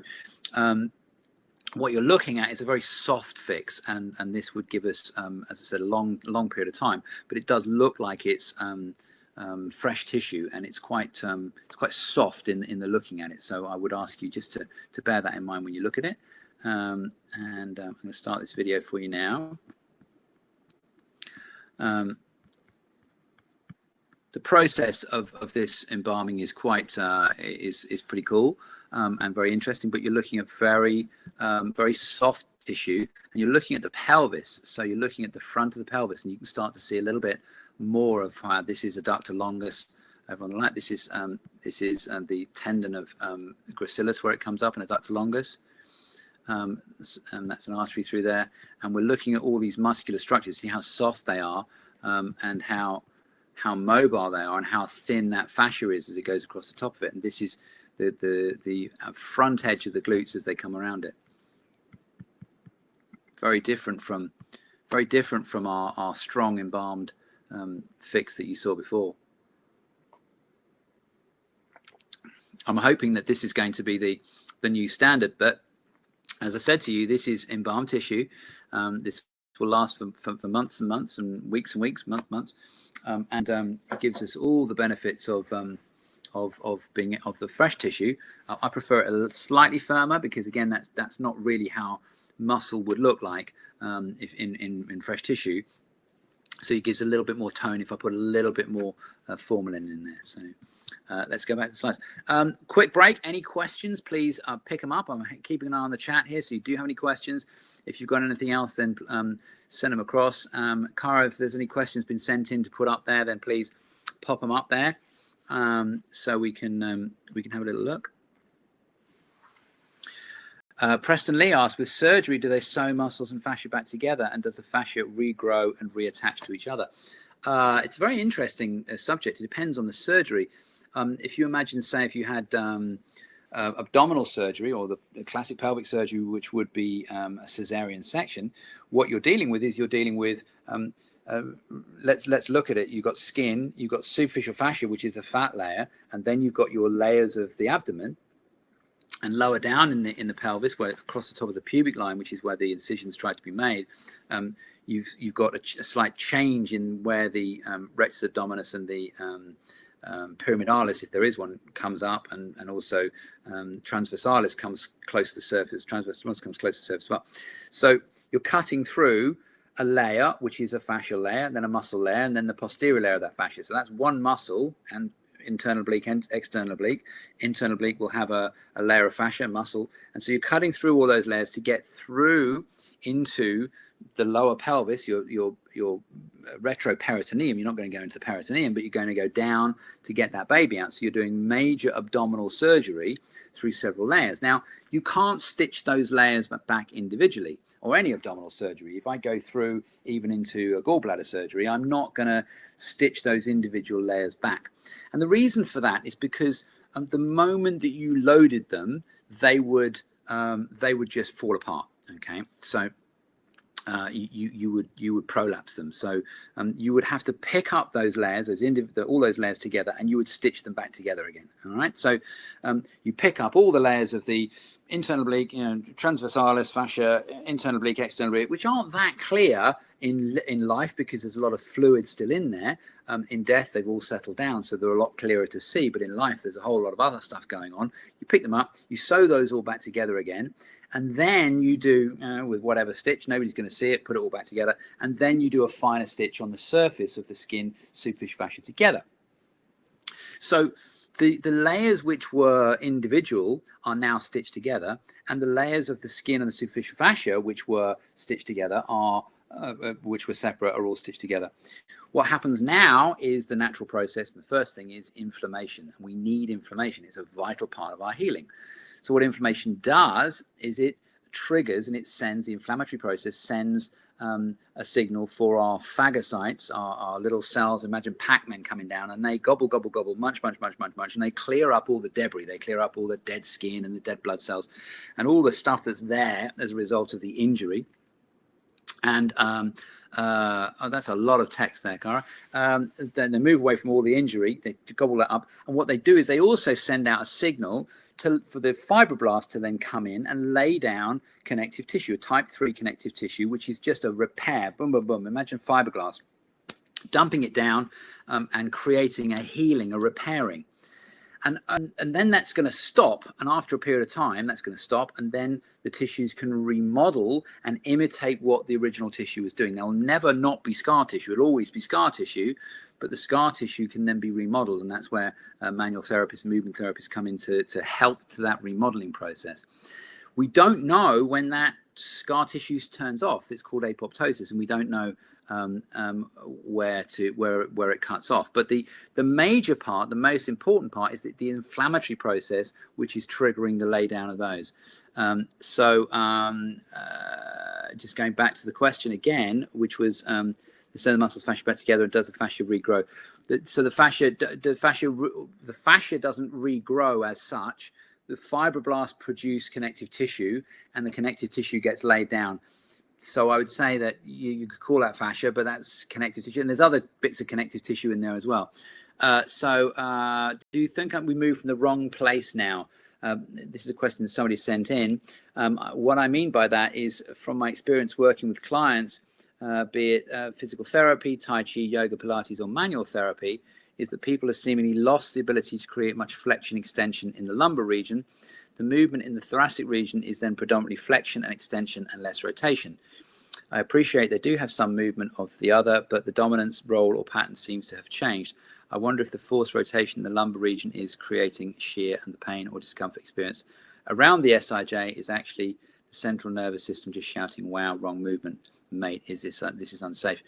what you're looking at is a very soft fix, and this would give us, as I said, a long period of time. But it does look like it's fresh tissue, and it's quite soft in the looking at it. So I would ask you just to bear that in mind when you look at it. And I'm going to start this video for you now. The process of this embalming is quite is pretty cool and very interesting. But you're looking at very soft tissue, and you're looking at the pelvis. So you're looking at the front of the pelvis, and you can start to see a little bit more of how this is adductor longus over on the left. This is the tendon of gracilis where it comes up, and adductor longus. And that's an artery through there. And we're looking at all these muscular structures, see how soft they are, and how mobile they are, and how thin that fascia is as it goes across the top of it. And this is the front edge of the glutes as they come around it. Very different from our strong embalmed fix that you saw before. I'm hoping that this is going to be the new standard, but as I said to you, this is embalmed tissue. This will last for months and months, and weeks and weeks, months, and it gives us all the benefits of the fresh tissue. I prefer it slightly firmer, because again, that's not really how muscle would look like if in fresh tissue. So it gives a little bit more tone if I put a little bit more formalin in there. So let's go back to the slides. Quick break. Any questions, please pick them up. I'm keeping an eye on the chat here, so you do have any questions. If you've got anything else, then send them across. Cara, if there's any questions been sent in to put up there, then please pop them up there, so we can have a little look. Preston Lee asked, with surgery, do they sew muscles and fascia back together, and does the fascia regrow and reattach to each other? It's a very interesting subject. It depends on the surgery. If you imagine, say, if you had abdominal surgery, or the classic pelvic surgery, which would be a cesarean section, what you're dealing with is let's look at it. You've got skin, you've got superficial fascia, which is the fat layer, and then you've got your layers of the abdomen. And lower down in the pelvis, where across the top of the pubic line, which is where the incisions try to be made, you've got a slight change in where the rectus abdominis and the pyramidalis, if there is one, comes up, and also transversalis comes close to the surface. Transversalis comes close to the surface as well. So you're cutting through a layer, which is a fascial layer, then a muscle layer, and then the posterior layer of that fascia. So that's one muscle, and internal oblique and external oblique. Internal oblique will have a layer of fascia, muscle, and so you're cutting through all those layers to get through into the lower pelvis, your retroperitoneum. You're not going to go into the peritoneum, but you're going to go down to get that baby out. So you're doing major abdominal surgery through several layers. Now, you can't stitch those layers back individually, or any abdominal surgery. If I go through even into a gallbladder surgery, I'm not going to stitch those individual layers back. And the reason for that is because the moment that you loaded them, they would just fall apart. Okay, so you would prolapse them. So you would have to pick up those layers, all those layers together, and you would stitch them back together again. All right. So you pick up all the layers of the internal oblique, transversalis fascia, internal oblique, external oblique, which aren't that clear in life because there's a lot of fluid still in there. In death, they've all settled down, so they're a lot clearer to see. But in life, there's a whole lot of other stuff going on. You pick them up, you sew those all back together again, and then you do, with whatever stitch, nobody's going to see it, put it all back together, and then you do a finer stitch on the surface of the skin, superficial fascia together. So the layers which were individual are now stitched together, and the layers of the skin and the superficial fascia which were stitched together which were separate are all stitched together. What happens now is the natural process. The first thing is inflammation. We need inflammation. It's a vital part of our healing. So what inflammation does is it triggers, and it sends, the inflammatory process sends a signal for our phagocytes, our little cells. Imagine Pac-Man coming down, and they gobble, gobble, gobble, munch, munch, munch, munch, munch, and they clear up all the debris. They clear up all the dead skin and the dead blood cells and all the stuff that's there as a result of the injury. And Oh, that's a lot of text there, Cara. Then they move away from all the injury, they gobble that up. And what they do is they also send out a signal for the fibroblast to then come in and lay down connective tissue, a type 3 connective tissue, which is just a repair. Boom, boom, boom. Imagine fiberglass. Dumping it down and creating a healing, a repairing. And then that's going to stop. And after a period of time, that's going to stop. And then the tissues can remodel and imitate what the original tissue was doing. They'll never not be scar tissue. It'll always be scar tissue. But the scar tissue can then be remodeled. And that's where manual therapists, movement therapists come in to help to that remodeling process. We don't know when that scar tissue turns off. It's called apoptosis. And we don't know where it cuts off. But the major part, the most important part, is the inflammatory process, which is triggering the lay down of those. Just going back to the question again, which was the the muscles fascia back together, and does the fascia regrow? So the fascia doesn't regrow as such. The fibroblasts produce connective tissue, and the connective tissue gets laid down. So I would say that you could call that fascia, but that's connective tissue. And there's other bits of connective tissue in there as well. Do you think we moved from the wrong place now? This is a question that somebody sent in. What I mean by that is, from my experience working with clients, be it physical therapy, Tai Chi, yoga, Pilates, or manual therapy, is that people have seemingly lost the ability to create much flexion extension in the lumbar region. The movement in the thoracic region is then predominantly flexion and extension and less rotation. I appreciate they do have some movement of the other, but the dominance, role, or pattern seems to have changed. I wonder if the forced rotation in the lumbar region is creating shear, and the pain or discomfort experience around the SIJ is actually the central nervous system just shouting, "Wow, wrong movement, mate. This is unsafe."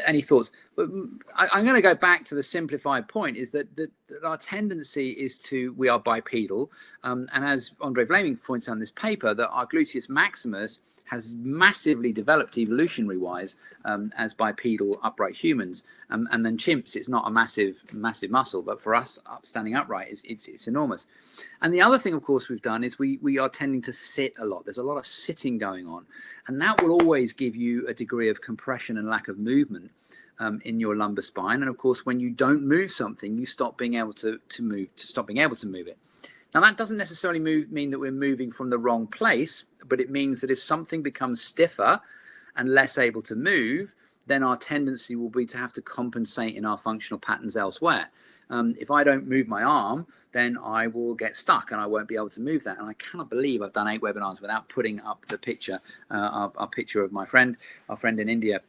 Any thoughts? I'm going to go back to the simplified point, is that our tendency is we are bipedal. And as Andre Vlaming points out in this paper, that our gluteus maximus has massively developed evolutionary wise as bipedal upright humans. And then chimps, it's not a massive muscle, but for us standing upright, it's enormous. And the other thing, of course, we've done is we are tending to sit a lot. There's a lot of sitting going on, and that will always give you a degree of compression and lack of movement in your lumbar spine. And of course, when you don't move something, you stop being able to move it. Now, that doesn't necessarily mean that we're moving from the wrong place, but it means that if something becomes stiffer and less able to move, then our tendency will be to have to compensate in our functional patterns elsewhere. If I don't move my arm, then I will get stuck and I won't be able to move that. And I cannot believe I've done 8 webinars without putting up the picture, our picture of our friend in India.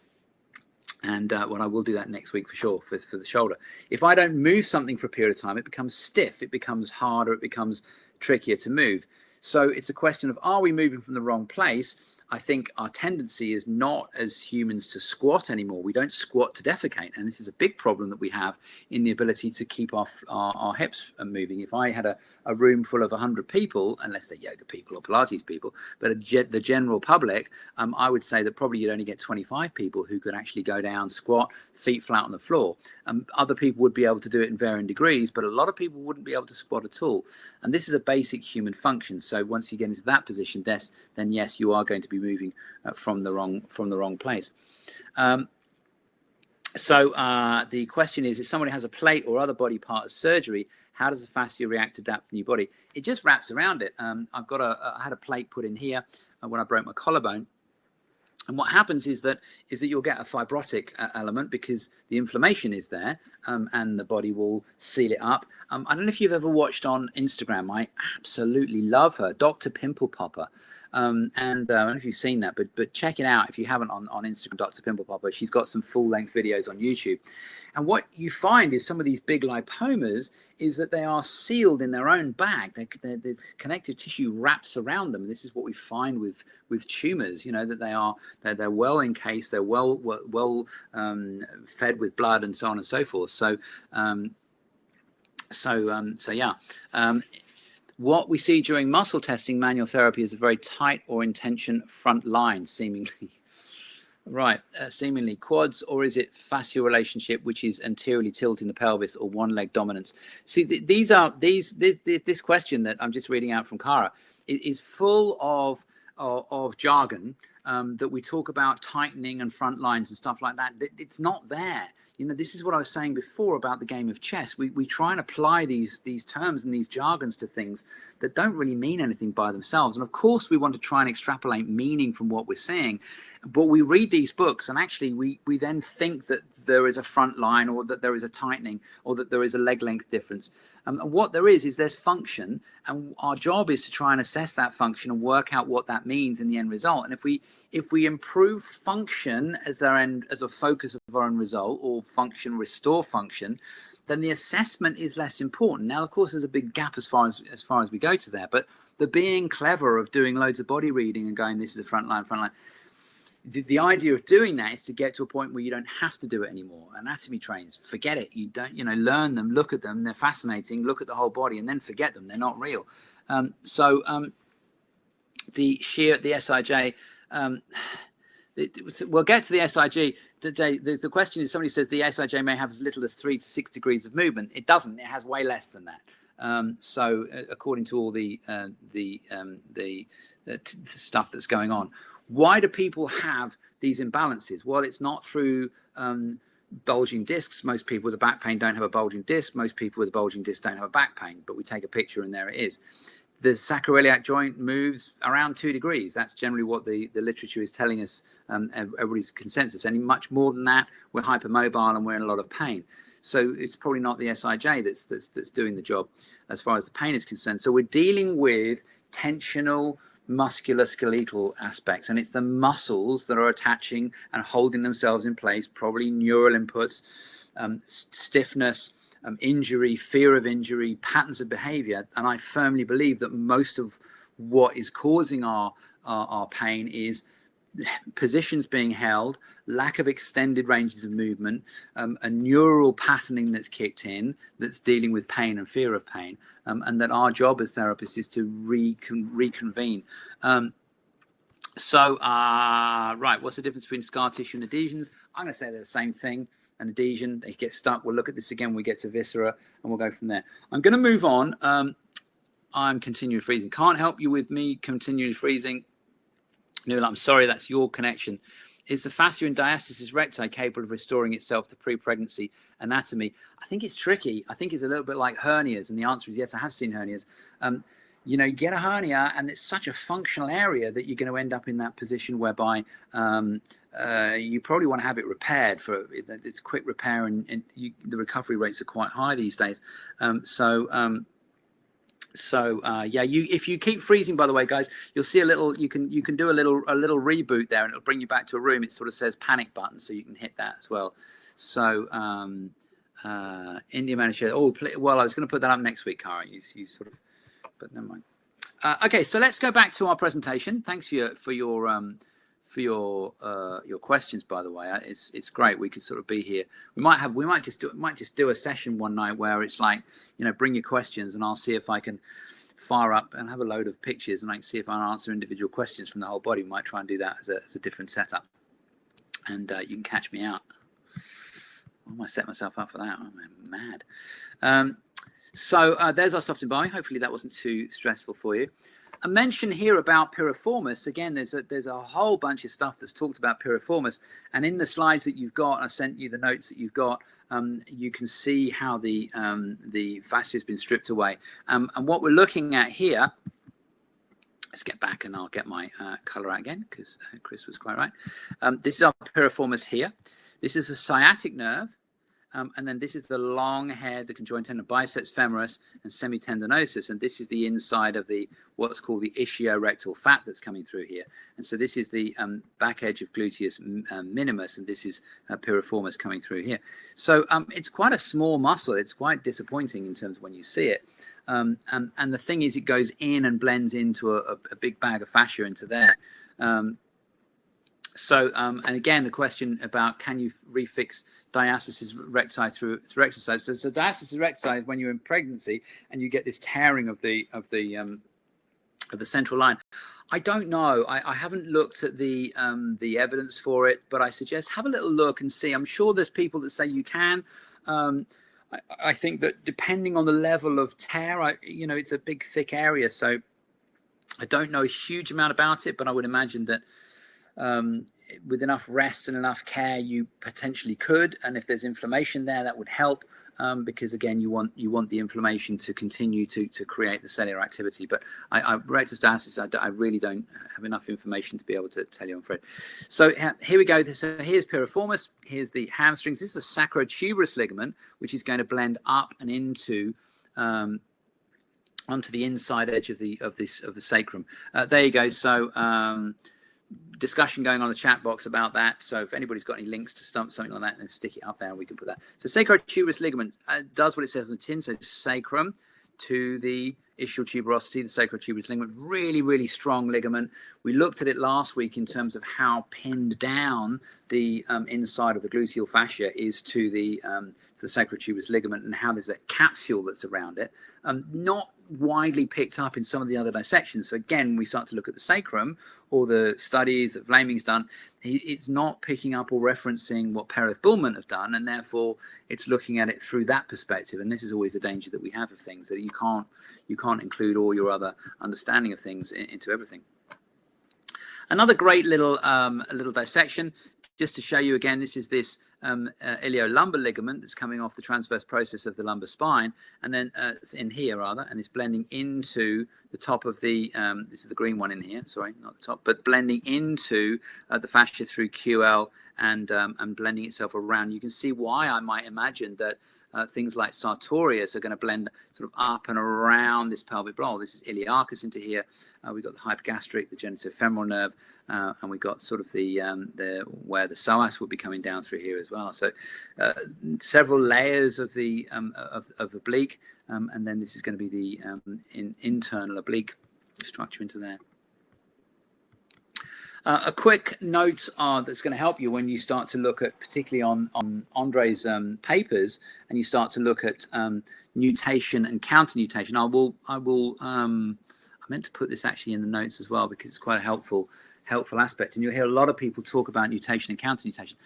And I will do that next week for sure, for the shoulder. If I don't move something for a period of time, it becomes stiff, it becomes harder, it becomes trickier to move. So it's a question of, are we moving from the wrong place? I think our tendency is not, as humans, to squat anymore. We don't squat to defecate. And this is a big problem that we have in the ability to keep our hips moving. If I had a room full of 100 people, unless they're yoga people or Pilates people, but the general public, I would say that probably you'd only get 25 people who could actually go down, squat, feet flat on the floor. Other people would be able to do it in varying degrees, but a lot of people wouldn't be able to squat at all. And this is a basic human function. So once you get into that position, then yes, you are going to be moving from the wrong place. The question is, if somebody has a plate or other body part as surgery, how does the fascia react to adapt to the new body? It just wraps around it. I had a plate put in here when I broke my collarbone. And what happens is that you'll get a fibrotic element because the inflammation is there, and the body will seal it up. I don't know if you've ever watched on Instagram. I absolutely love her, Dr. Pimple Popper. And I don't know if you've seen that, but check it out if you haven't on Instagram, Dr. Pimple Popper. She's got some full-length videos on YouTube. And what you find is some of these big lipomas is that they are sealed in their own bag. The connective tissue wraps around them. This is what we find with tumors, that they're well encased, they're well fed with blood and so on and so forth. What we see during muscle testing, manual therapy, is a very tight or intention front line, seemingly. Right, seemingly quads, or is it fascial relationship, which is anteriorly tilting the pelvis, or one leg dominance? See, this question that I'm just reading out from Cara is full of jargon, that we talk about tightening and front lines and stuff like that, it's not there. This is what I was saying before about the game of chess. We try and apply these terms and these jargons to things that don't really mean anything by themselves. And of course, we want to try and extrapolate meaning from what we're seeing. But we read these books and actually we then think that there is a front line, or that there is a tightening, or that there is a leg length difference. And what there is there's function, and our job is to try and assess that function and work out what that means in the end result. And if we improve function as a focus of our end result, or restore function, then the assessment is less important. Now, of course, there's a big gap as far as we go to there, but the being clever of doing loads of body reading and going, this is a front line. The idea of doing that is to get to a point where you don't have to do it anymore. Anatomy trains, forget it. You don't, learn them, look at them. They're fascinating. Look at the whole body and then forget them. They're not real. The SIJ, we'll get to the SIJ today. The question is, somebody says the SIJ may have as little as 3 to 6 degrees of movement. It doesn't. It has way less than that. So according to all the stuff that's going on. Why do people have these imbalances? Well, it's not through bulging discs. Most people with a back pain don't have a bulging disc. Most people with a bulging disc don't have a back pain, but we take a picture and there it is. The sacroiliac joint moves around 2 degrees. That's generally what the literature is telling us, everybody's consensus. Any much more than that, we're hypermobile and we're in a lot of pain. So it's probably not the SIJ that's doing the job as far as the pain is concerned. So we're dealing with tensional, musculoskeletal aspects, and it's the muscles that are attaching and holding themselves in place, probably neural inputs, stiffness, injury, fear of injury, patterns of behavior. And I firmly believe that most of what is causing our pain is positions being held, lack of extended ranges of movement, a neural patterning that's kicked in that's dealing with pain and fear of pain, and that our job as therapists is to reconvene. Right, what's the difference between scar tissue and adhesions? I'm going to say they're the same thing. An adhesion, they get stuck. We'll look at this again when we get to viscera, and we'll go from there. I'm going to move on. I'm continually freezing. Can't help you with me continually freezing. Neil, I'm sorry, that's your connection. Is the fascia in diastasis recti capable of restoring itself to pre-pregnancy anatomy? I think it's tricky. I think it's a little bit like hernias, and the answer is yes, I have seen hernias. You get a hernia, and it's such a functional area that you're going to end up in that position whereby you probably want to have it repaired. It's quick repair, and the recovery rates are quite high these days. If you keep freezing, by the way, guys, you'll see a little. You can do a little reboot there, and it'll bring you back to a room. It sort of says panic button, so you can hit that as well. So India manager. I was going to put that up next week, Cara. You sort of, but never mind. Okay, so let's go back to our presentation. Thanks for your questions, by the way. It's great. We could sort of be here. We might just do a session one night where it's like, bring your questions, and I'll see if I can fire up and have a load of pictures, and I can see if I can answer individual questions from the whole body. We might try and do that as a different setup, and you can catch me out. I might set myself up for that. I'm mad. So there's our soft embowing. Hopefully that wasn't too stressful for you. A mention here about piriformis. Again, there's a whole bunch of stuff that's talked about piriformis, and in the slides that you've got, I've sent you the notes that you've got. You can see how the fascia has been stripped away, and what we're looking at here. Let's get back, and I'll get my color out again because Chris was quite right. This is our piriformis here. This is the sciatic nerve. And then this is the long head, the conjoined tendon, biceps femoris, and semitendinosus. And this is the inside of what's called the ischiorectal fat that's coming through here. And so this is the back edge of gluteus minimus, and this is piriformis coming through here. So it's quite a small muscle. It's quite disappointing in terms of when you see it. And the thing is, it goes in and blends into a big bag of fascia into there. And again, the question about can you refix diastasis recti through exercise? So diastasis recti is when you're in pregnancy and you get this tearing of the central line. I don't know. I haven't looked at the evidence for it, but I suggest have a little look and see. I'm sure there's people that say you can. I think that depending on the level of tear, it's a big, thick area. So I don't know a huge amount about it, but I would imagine that with enough rest and enough care, you potentially could. And if there's inflammation there, that would help. Because again, you want the inflammation to continue to create the cellular activity. But rectus diastasis, I really don't have enough information to be able to tell you, I'm afraid. So here we go. So here's piriformis. Here's the hamstrings. This is the sacrotuberous ligament, which is going to blend up and into onto the inside edge of the sacrum. There you go. So discussion going on in the chat box about that. So if anybody's got any links to something like that, then stick it up there and we can put that. So sacrotuberous ligament does what it says on the tin. So sacrum to the ischial tuberosity, the sacrotuberous ligament, really, really strong ligament. We looked at it last week in terms of how pinned down the inside of the gluteal fascia is to the sacrotuberous ligament, and how there's a capsule that's around it. Not widely picked up in some of the other dissections. So again, we start to look at the sacrum or the studies that Vlaming's done. It's not picking up or referencing what Pereth Bullman have done, and therefore it's looking at it through that perspective. And this is always a danger that we have of things, that you can't include all your other understanding of things into everything. Another great little dissection, just to show you again. This is this iliolumbar ligament that's coming off the transverse process of the lumbar spine, and then in here rather, and it's blending into the top of the this is the green one in here, sorry, not the top, but blending into the fascia through QL and blending itself around. You can see why I might imagine that things like sartorius are going to blend sort of up and around this pelvic bowl. This is iliacus into here. We've got the hypogastric, the genitofemoral nerve, and we've got sort of the where the psoas will be coming down through here as well. So several layers of the of oblique, and then this is going to be the internal oblique structure into there. A quick note that's going to help you when you start to look at, particularly on Andre's papers, and you start to look at nutation and counter nutation. I meant to put this actually in the notes as well, because it's quite a helpful aspect. And you'll hear a lot of people talk about nutation and counter nutation.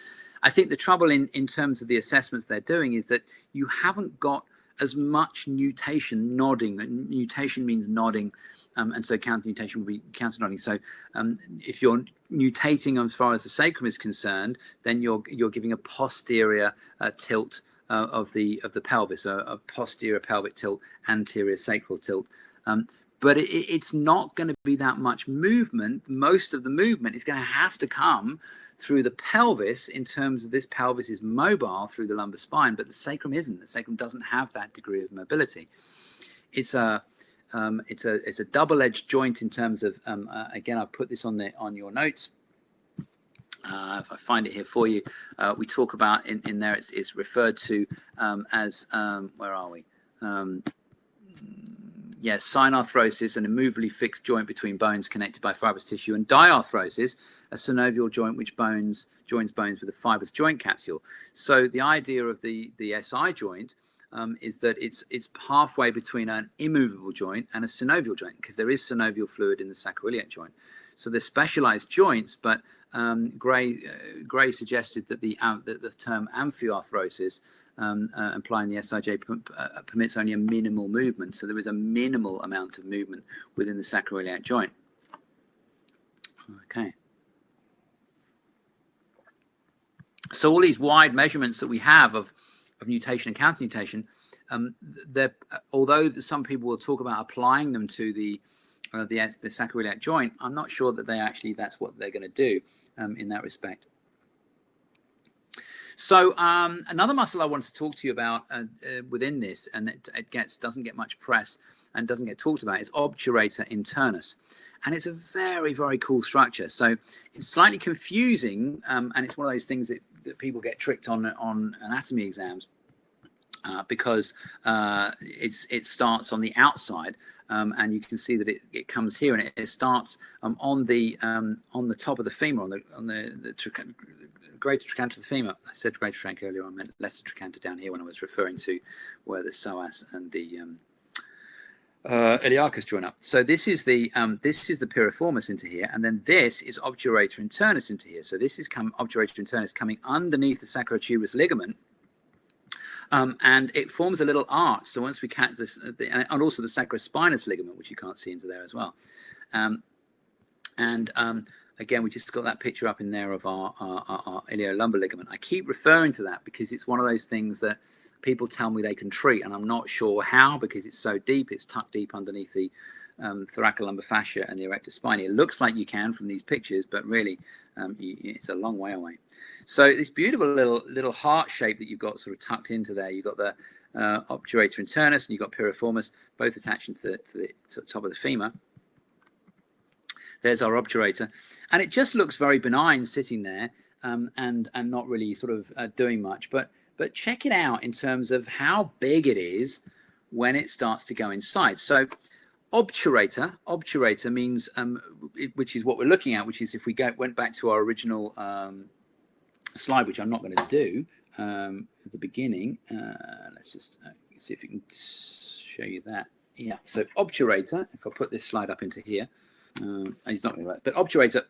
I think the trouble in terms of the assessments they're doing is that you haven't got as much nutation, nodding. Nutation means nodding. And so counter nutation will be counter nodding. So if you're nutating as far as the sacrum is concerned, then you're giving a posterior tilt of the pelvis, a posterior pelvic tilt, anterior sacral tilt. But it's not going to be that much movement. Most of the movement is going to have to come through the pelvis, in terms of this pelvis is mobile through the lumbar spine, but the sacrum isn't. The sacrum doesn't have that degree of mobility. It's a double-edged joint in terms of, again, I've put this on your notes. If I find it here for you, we talk about in there, it's referred to as, where are we? Yes, synarthrosis, an immovably fixed joint between bones connected by fibrous tissue, and diarthrosis, a synovial joint which joins bones with a fibrous joint capsule. So the idea of the SI joint is that it's halfway between an immovable joint and a synovial joint, because there is synovial fluid in the sacroiliac joint. So they're specialized joints, but Gray suggested that the term amphiarthrosis, implying the SIJ permits only a minimal movement. So there is a minimal amount of movement within the sacroiliac joint. Okay. So all these wide measurements that we have of nutation and counter nutation, although some people will talk about applying them to the sacroiliac joint, I'm not sure that that's what they're going to do in that respect. So another muscle I wanted to talk to you about within this, and it doesn't get much press and doesn't get talked about, is obturator internus. And it's a very, very cool structure. So it's slightly confusing, and it's one of those things that people get tricked on anatomy exams, because it starts on the outside, and you can see that it comes here, and it starts on the top of the femur, on the greater trochanter of the femur. I said greater trochanter earlier. I meant lesser trochanter down here when I was referring to where the psoas and the iliacus join up. So this is the piriformis into here, and then this is obturator internus into here. So this is obturator internus coming underneath the sacrotuberous ligament, and it forms a little arch. So once we catch this, and also the sacrospinous ligament, which you can't see into there as well, again, we just got that picture up in there of our iliolumbar ligament. I keep referring to that because it's one of those things that people tell me they can treat, and I'm not sure how, because it's so deep. It's tucked deep underneath the thoracolumbar fascia and the erector spinae. It looks like you can from these pictures, but really it's a long way away. So this beautiful little heart shape that you've got sort of tucked into there. You've got the obturator internus and you've got piriformis, both attaching to the top of the femur. There's our obturator, and it just looks very benign sitting there, and not really sort of doing much. But check it out in terms of how big it is when it starts to go inside. So obturator means, which is what we're looking at, which is if we went back to our original slide, which I'm not going to do at the beginning. Let's just see if we can show you that. Yeah, so obturator, if I put this slide up into here, he's not going to, but obturator,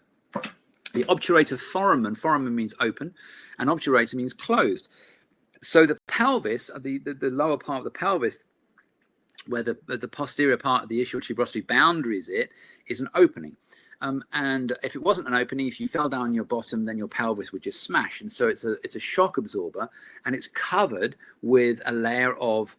the obturator foramen means open, and obturator means closed. So the pelvis, the lower part of the pelvis, where the posterior part of the ischial tuberosity boundaries is an opening. And if it wasn't an opening, if you fell down on your bottom, then your pelvis would just smash. And so it's a shock absorber, and it's covered with a layer of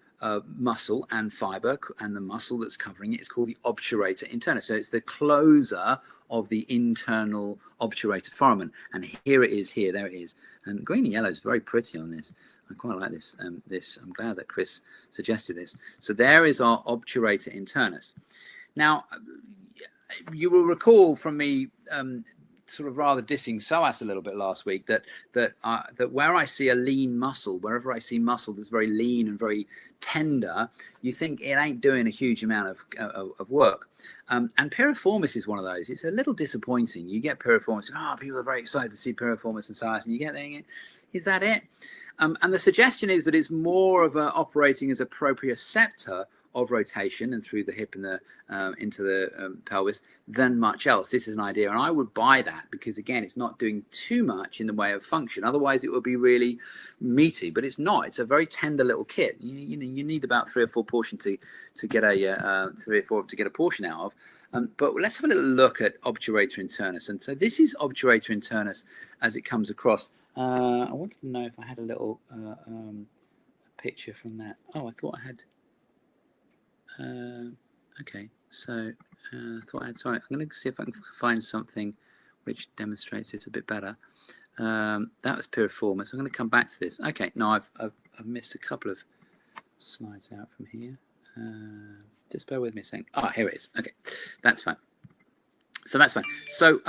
muscle and fiber, and the muscle that's covering it is called the obturator internus. So it's the closer of the internal obturator foramen. And here it is, there it is. And green and yellow is very pretty on this. I quite like this. I'm glad that Chris suggested this. So there is our obturator internus. Now, you will recall from me sort of rather dissing psoas a little bit last week that where I see a lean muscle, wherever I see muscle that's very lean and very tender, you think it ain't doing a huge amount of work. And piriformis is one of those. It's a little disappointing. You get piriformis, people are very excited to see piriformis and psoas, and you get there, is that it? And the suggestion is that it's more of operating as a proprioceptor of rotation and through the hip and the into the pelvis than much else. This is an idea, and I would buy that, because again, it's not doing too much in the way of function. Otherwise, it would be really meaty, but it's not. It's a very tender little kit. You need about 3 or 4 portions to get a portion out of. But let's have a little look at obturator internus. And so this is obturator internus as it comes across. I wanted to know if I had a little picture from that. Oh, I thought I had. Okay, so I thought I had. Sorry, I'm going to see if I can find something which demonstrates it a bit better. That was piriformis. I'm going to come back to this. Okay, no, I've missed a couple of slides out from here. Just bear with me a second. Here it is. Okay, that's fine. So that's fine. So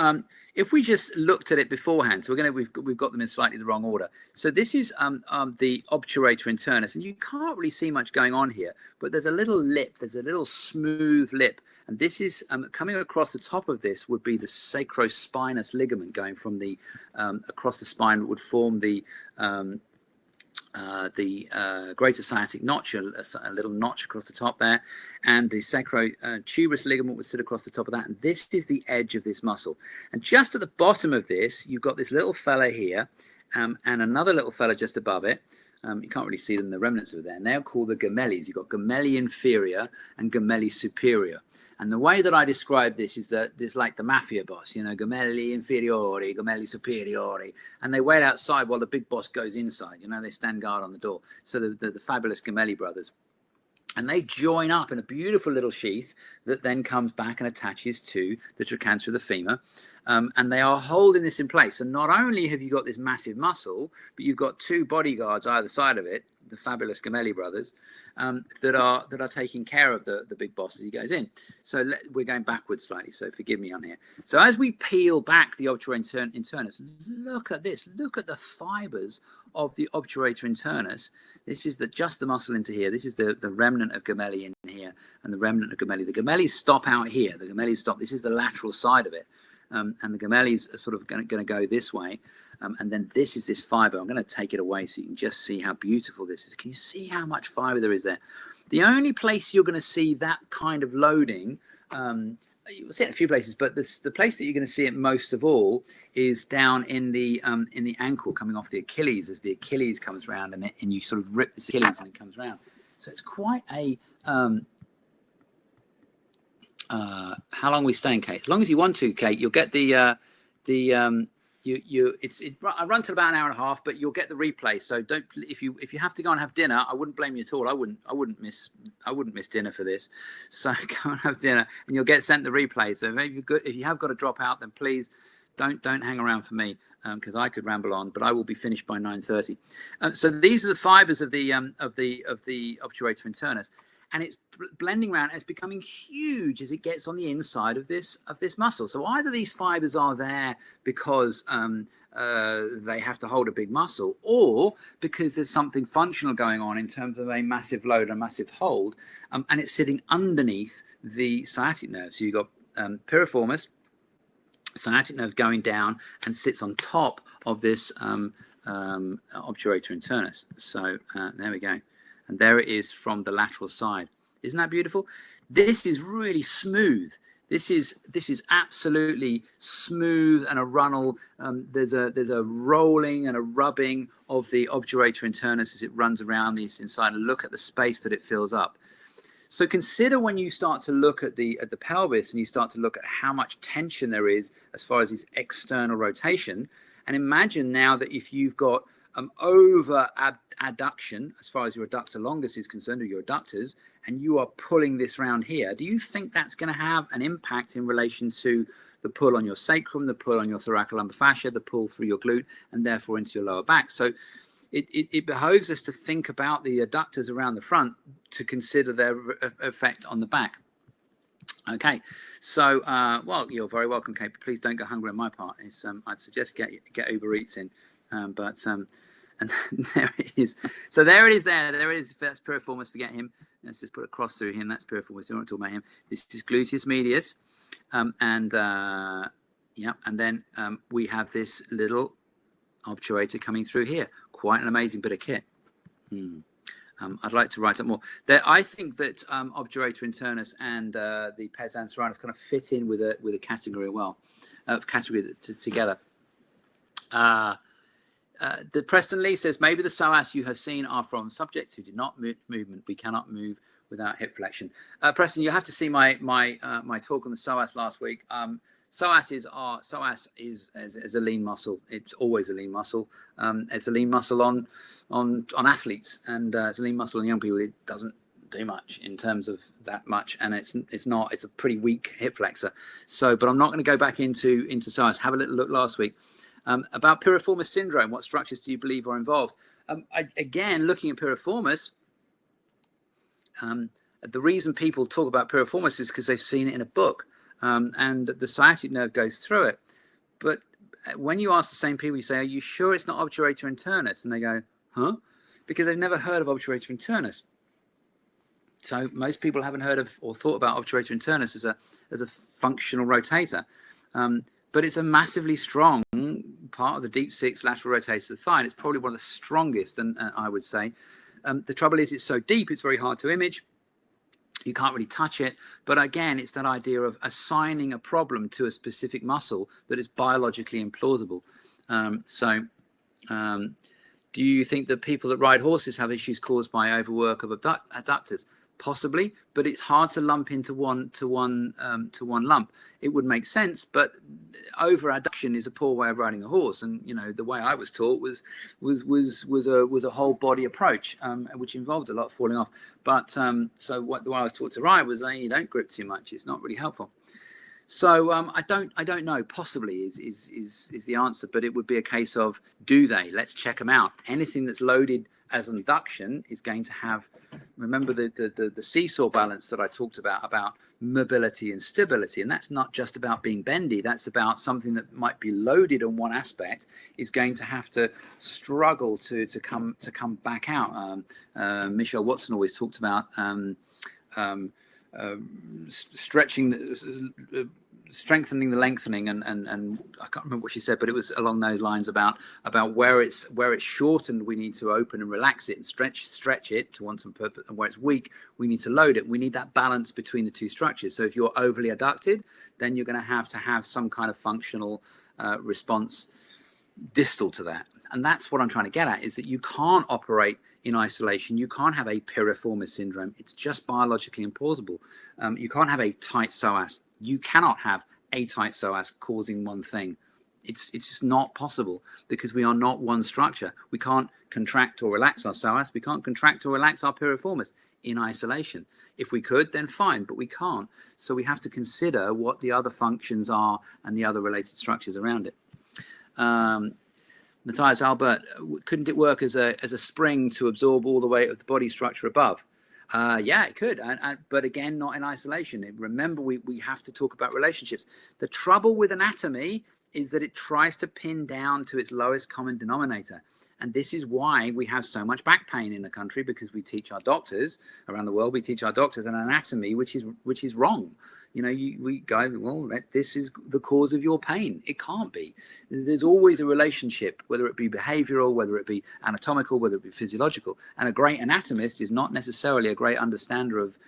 if we just looked at it beforehand, so we've got them in slightly the wrong order. So this is the obturator internus, and you can't really see much going on here, but there's a little lip, there's a little smooth lip, and this is coming across the top of this would be the sacrospinous ligament going from the across the spine, would form the greater sciatic notch, a little notch across the top there, and the sacrotuberous ligament would sit across the top of that, and this is the edge of this muscle. And just at the bottom of this, you've got this little fella here, and another little fella just above it. You can't really see them, the remnants of it there, and they're called the gemellis. You've got gemelli inferior and gemelli superior. And the way that I describe this is that it's like the mafia boss, gemelli inferiori, gemelli superiori. And they wait outside while the big boss goes inside. They stand guard on the door. So the fabulous Gemelli brothers. And they join up in a beautiful little sheath that then comes back and attaches to the trochanter of the femur. And they are holding this in place. And not only have you got this massive muscle, but you've got 2 bodyguards either side of it, the fabulous Gemelli brothers, that are taking care of the big boss as he goes in. So we're going backwards slightly, so forgive me on here. So as we peel back the obturator internus, look at this. Look at the fibers of the obturator internus. This is just the muscle into here. This is the remnant of Gemelli in here, and the remnant of Gemelli. The Gemellis stop out here. The Gemellis stop. This is the lateral side of it. And the Gemellis are sort of going to go this way. And then this is this fiber. I'm going to take it away so you can just see how beautiful this is. Can you see how much fiber there is there? The only place you're going to see that kind of loading, you'll see it in a few places, but the place that you're going to see it most of all is down in the ankle, coming off the Achilles, as the Achilles comes round, and you sort of rip this Achilles and it comes round. So it's quite a how long are we staying, Kate? As long as you want to, Kate, you'll get the I run till about an hour and a half, but you'll get the replay. So don't, if you have to go and have dinner, I wouldn't blame you at all. I wouldn't miss dinner for this. So go and have dinner, and you'll get sent the replay. So maybe if you have got to drop out, then please don't hang around for me, because I could ramble on, but I will be finished by 9:30. So these are the fibers of the obturator internus. And it's blending around, and it's becoming huge as it gets on the inside of this muscle. So either these fibers are there because they have to hold a big muscle, or because there's something functional going on in terms of a massive load, a massive hold, and it's sitting underneath the sciatic nerve. So you've got piriformis, sciatic nerve going down, and sits on top of this obturator internus. So there we go. And there it is from the lateral side. Isn't that beautiful? This is really smooth. This is absolutely smooth and a runnel. There's a rolling and a rubbing of the obturator internus as it runs around this inside. And look at the space that it fills up. So consider when you start to look at the pelvis, and you start to look at how much tension there is as far as this external rotation. And imagine now that if you've got over adduction as far as your adductor longus is concerned, or your adductors, and you are pulling this round here, do you think that's going to have an impact in relation to the pull on your sacrum, the pull on your thoracolumbar fascia, the pull through your glute, and therefore into your lower back? So it behoves us to think about the adductors around the front to consider their effect on the back. Okay, so well, you're very welcome, Kate, but please don't go hungry on my part. I'd suggest get Uber Eats in. And there it is. So there it is. There it is. That's piriformis. Forget him. Let's just put a cross through him. That's piriformis. We don't talk about him. This is gluteus medius, and then we have this little obturator coming through here. Quite an amazing bit of kit. I'd like to write up more. I think that obturator internus and the pes anserinus kind of fit in with a category well, together. The Preston Lee says, maybe the psoas you have seen are from subjects who do not move movement. We cannot move without hip flexion. Preston, you have to see my talk on the psoas last week. Psoas is a lean muscle. It's always a lean muscle. It's a lean muscle on athletes, and it's a lean muscle on young people. It doesn't do much in terms of that much, and it's a pretty weak hip flexor. So, but I'm not going to go back into psoas. Have a little look last week. About piriformis syndrome, what structures do you believe are involved? Again, looking at piriformis, the reason people talk about piriformis is because they've seen it in a book, and the sciatic nerve goes through it. But when you ask the same people, you say, are you sure it's not obturator internus? And they go, huh? Because they've never heard of obturator internus. So most people haven't heard of or thought about obturator internus as a functional rotator. But it's a massively strong part of the deep six lateral rotator of the thigh. And it's probably one of the strongest, and I would say. The trouble is it's so deep, it's very hard to image. You can't really touch it. But again, it's that idea of assigning a problem to a specific muscle that is biologically implausible. Do you think that people that ride horses have issues caused by overwork of adductors? Possibly, but it's hard to lump into one lump. It would make sense, but over adduction is a poor way of riding a horse. And you know, the way I was taught was a whole body approach, which involved a lot of falling off. But so the way I was taught to ride was you don't grip too much. It's not really helpful. So I don't know. Possibly is the answer, but it would be a case of, do they? Let's check them out. Anything that's loaded as an adduction is going to have, remember the seesaw balance that I talked about mobility and stability, and that's not just about being bendy. That's about something that might be loaded on one aspect is going to have to struggle to come back out. Michelle Watson always talked about strengthening the lengthening, and I can't remember what she said, but it was along those lines about where it's shortened, we need to open and relax it and stretch it to one purpose, and where it's weak, we need to load it. We need that balance between the two structures. So if you're overly adducted, then you're going to have some kind of functional response distal to that. And that's what I'm trying to get at, is that you can't operate in isolation. You can't have a piriformis syndrome. It's just biologically implausible. You can't have a tight psoas. You cannot have a tight psoas causing one thing. It's just not possible, because we are not one structure. We can't contract or relax our psoas. We can't contract or relax our piriformis in isolation. If we could, then fine, but we can't. So we have to consider what the other functions are and the other related structures around it. Matthias Albert, couldn't it work as a spring to absorb all the weight of the body structure above? Yeah, it could, but again, not in isolation. Remember, we have to talk about relationships. The trouble with anatomy is that it tries to pin down to its lowest common denominator. And this is why we have so much back pain in the country, because we teach our doctors around the world, we teach our doctors an anatomy which is wrong. You know, we go, well, this is the cause of your pain. It can't be. There's always a relationship, whether it be behavioral, whether it be anatomical, whether it be physiological. And a great anatomist is not necessarily a great understander of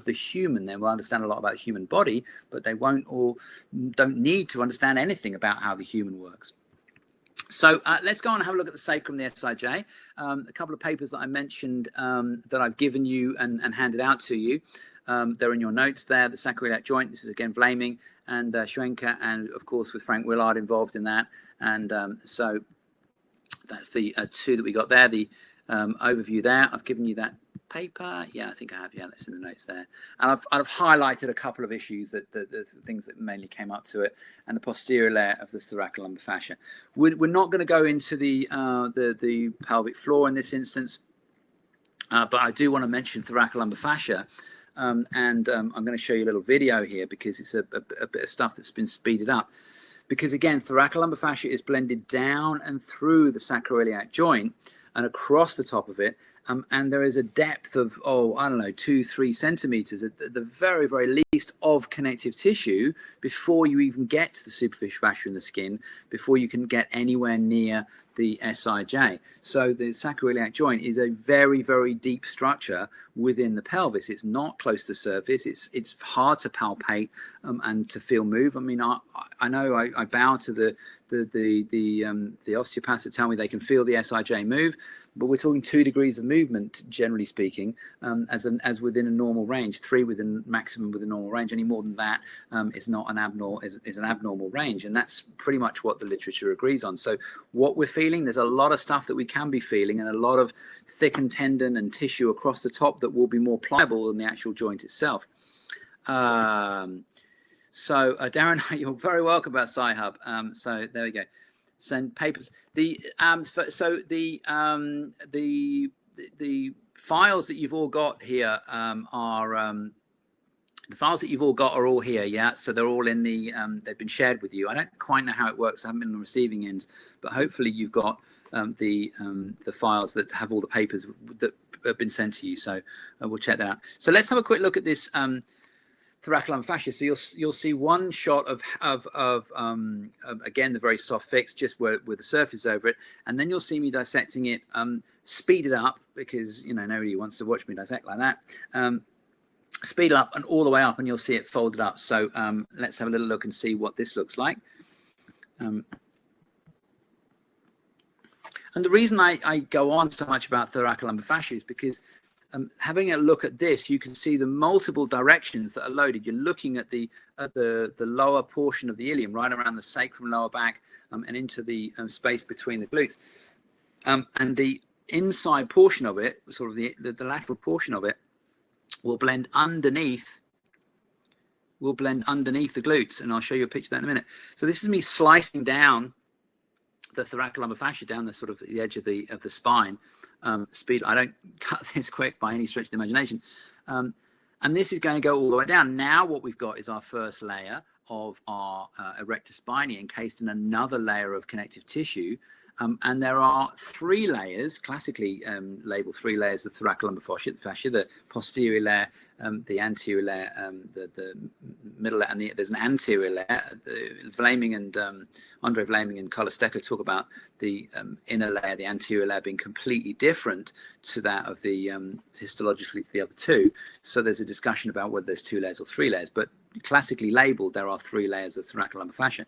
the human. They will understand a lot about the human body, but they won't or don't need to understand anything about how the human works. So let's go on and have a look at the sacrum, the SIJ. A couple of papers that I mentioned that I've given you and handed out to you. They're in your notes there. The sacroiliac joint. This is again Vlaming and Schwenker, and of course with Frank Willard involved in that. And so that's the two that we got there. The overview there. I've given you that paper. Yeah, I think I have. Yeah, that's in the notes there. And I've highlighted a couple of issues that the things that mainly came up to it, and the posterior layer of the thoracolumbar fascia. We're not going to go into the pelvic floor in this instance, but I do want to mention thoracolumbar fascia. I'm going to show you a little video here, because it's a bit of stuff that's been speeded up. Because again, thoracolumbar fascia is blended down and through the sacroiliac joint and across the top of it. And there is a depth of, 2-3 centimeters at the very, very least of connective tissue before you even get to the superficial fascia in the skin, before you can get anywhere near the SIJ. So the sacroiliac joint is a very, very deep structure within the pelvis. It's not close to the surface. It's hard to palpate and to feel move. I mean, I know I bow to the osteopaths that tell me they can feel the SIJ move, but we're talking 2 degrees of movement, generally speaking, as within a normal range, 3 within maximum within normal range. Any more than that is not an abnormal, is an abnormal range, and that's pretty much what the literature agrees on. So what we're feeling, there's a lot of stuff that we can be feeling, and a lot of thickened tendon and tissue across the top that will be more pliable than the actual joint itself. So Darren, you're very welcome about Sci-Hub. So there we go. Send papers. The files that you've all got here the files that you've all got are all here. Yeah. So they're all in the they've been shared with you. I don't quite know how it works. I haven't been on the receiving ends, but hopefully you've got the files that have all the papers that have been sent to you. So we'll check that out. So let's have a quick look at this thoracolumbar fascia. So you'll see one shot of again the very soft fix, just with the surface over it, and then you'll see me dissecting it, speeded up, because nobody wants to watch me dissect like that. Speed it up and all the way up, and you'll see it folded up. So let's have a little look and see what this looks like. And the reason I go on so much about thoracolumbar fascia is because having a look at this, you can see the multiple directions that are loaded. You're looking at the lower portion of the ilium, right around the sacrum, lower back, and into the space between the glutes. And the inside portion of it, sort of the lateral portion of it, will blend underneath the glutes. And I'll show you a picture of that in a minute. So this is me slicing down the thoracolumbar fascia down the sort of the edge of the spine. Speed. I don't cut this quick by any stretch of the imagination. And this is going to go all the way down. Now what we've got is our first layer of our erector spinae encased in another layer of connective tissue. And there are 3 layers, classically labeled 3 layers of thoracolumbar fascia, the posterior layer, the anterior layer, the middle layer, and there's an anterior layer. Vlaming and Andre Vlaming and Carl Stecker talk about the inner layer, the anterior layer, being completely different to that of the histologically to the other 2. So there's a discussion about whether there's 2 layers or 3 layers, but classically labeled, there are 3 layers of thoracolumbar fascia.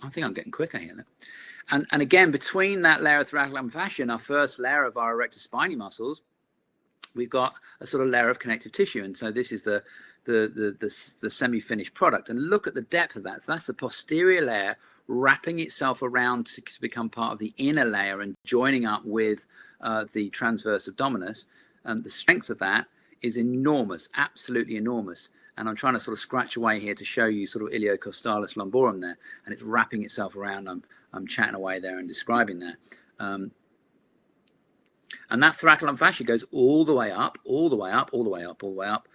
I think I'm getting quicker here. And again, between that layer of thoracolumbar fascia and our first layer of our erector spinae muscles, we've got a sort of layer of connective tissue. And so this is the semi-finished product. And look at the depth of that. So that's the posterior layer wrapping itself around to become part of the inner layer and joining up with the transverse abdominis. The strength of that is enormous, absolutely enormous. And I'm trying to sort of scratch away here to show you sort of iliocostalis lumborum there, and it's wrapping itself around. I'm chatting away there and describing that. And that thoracolumbar fascia goes all the way up, all the way up, all the way up, all the way up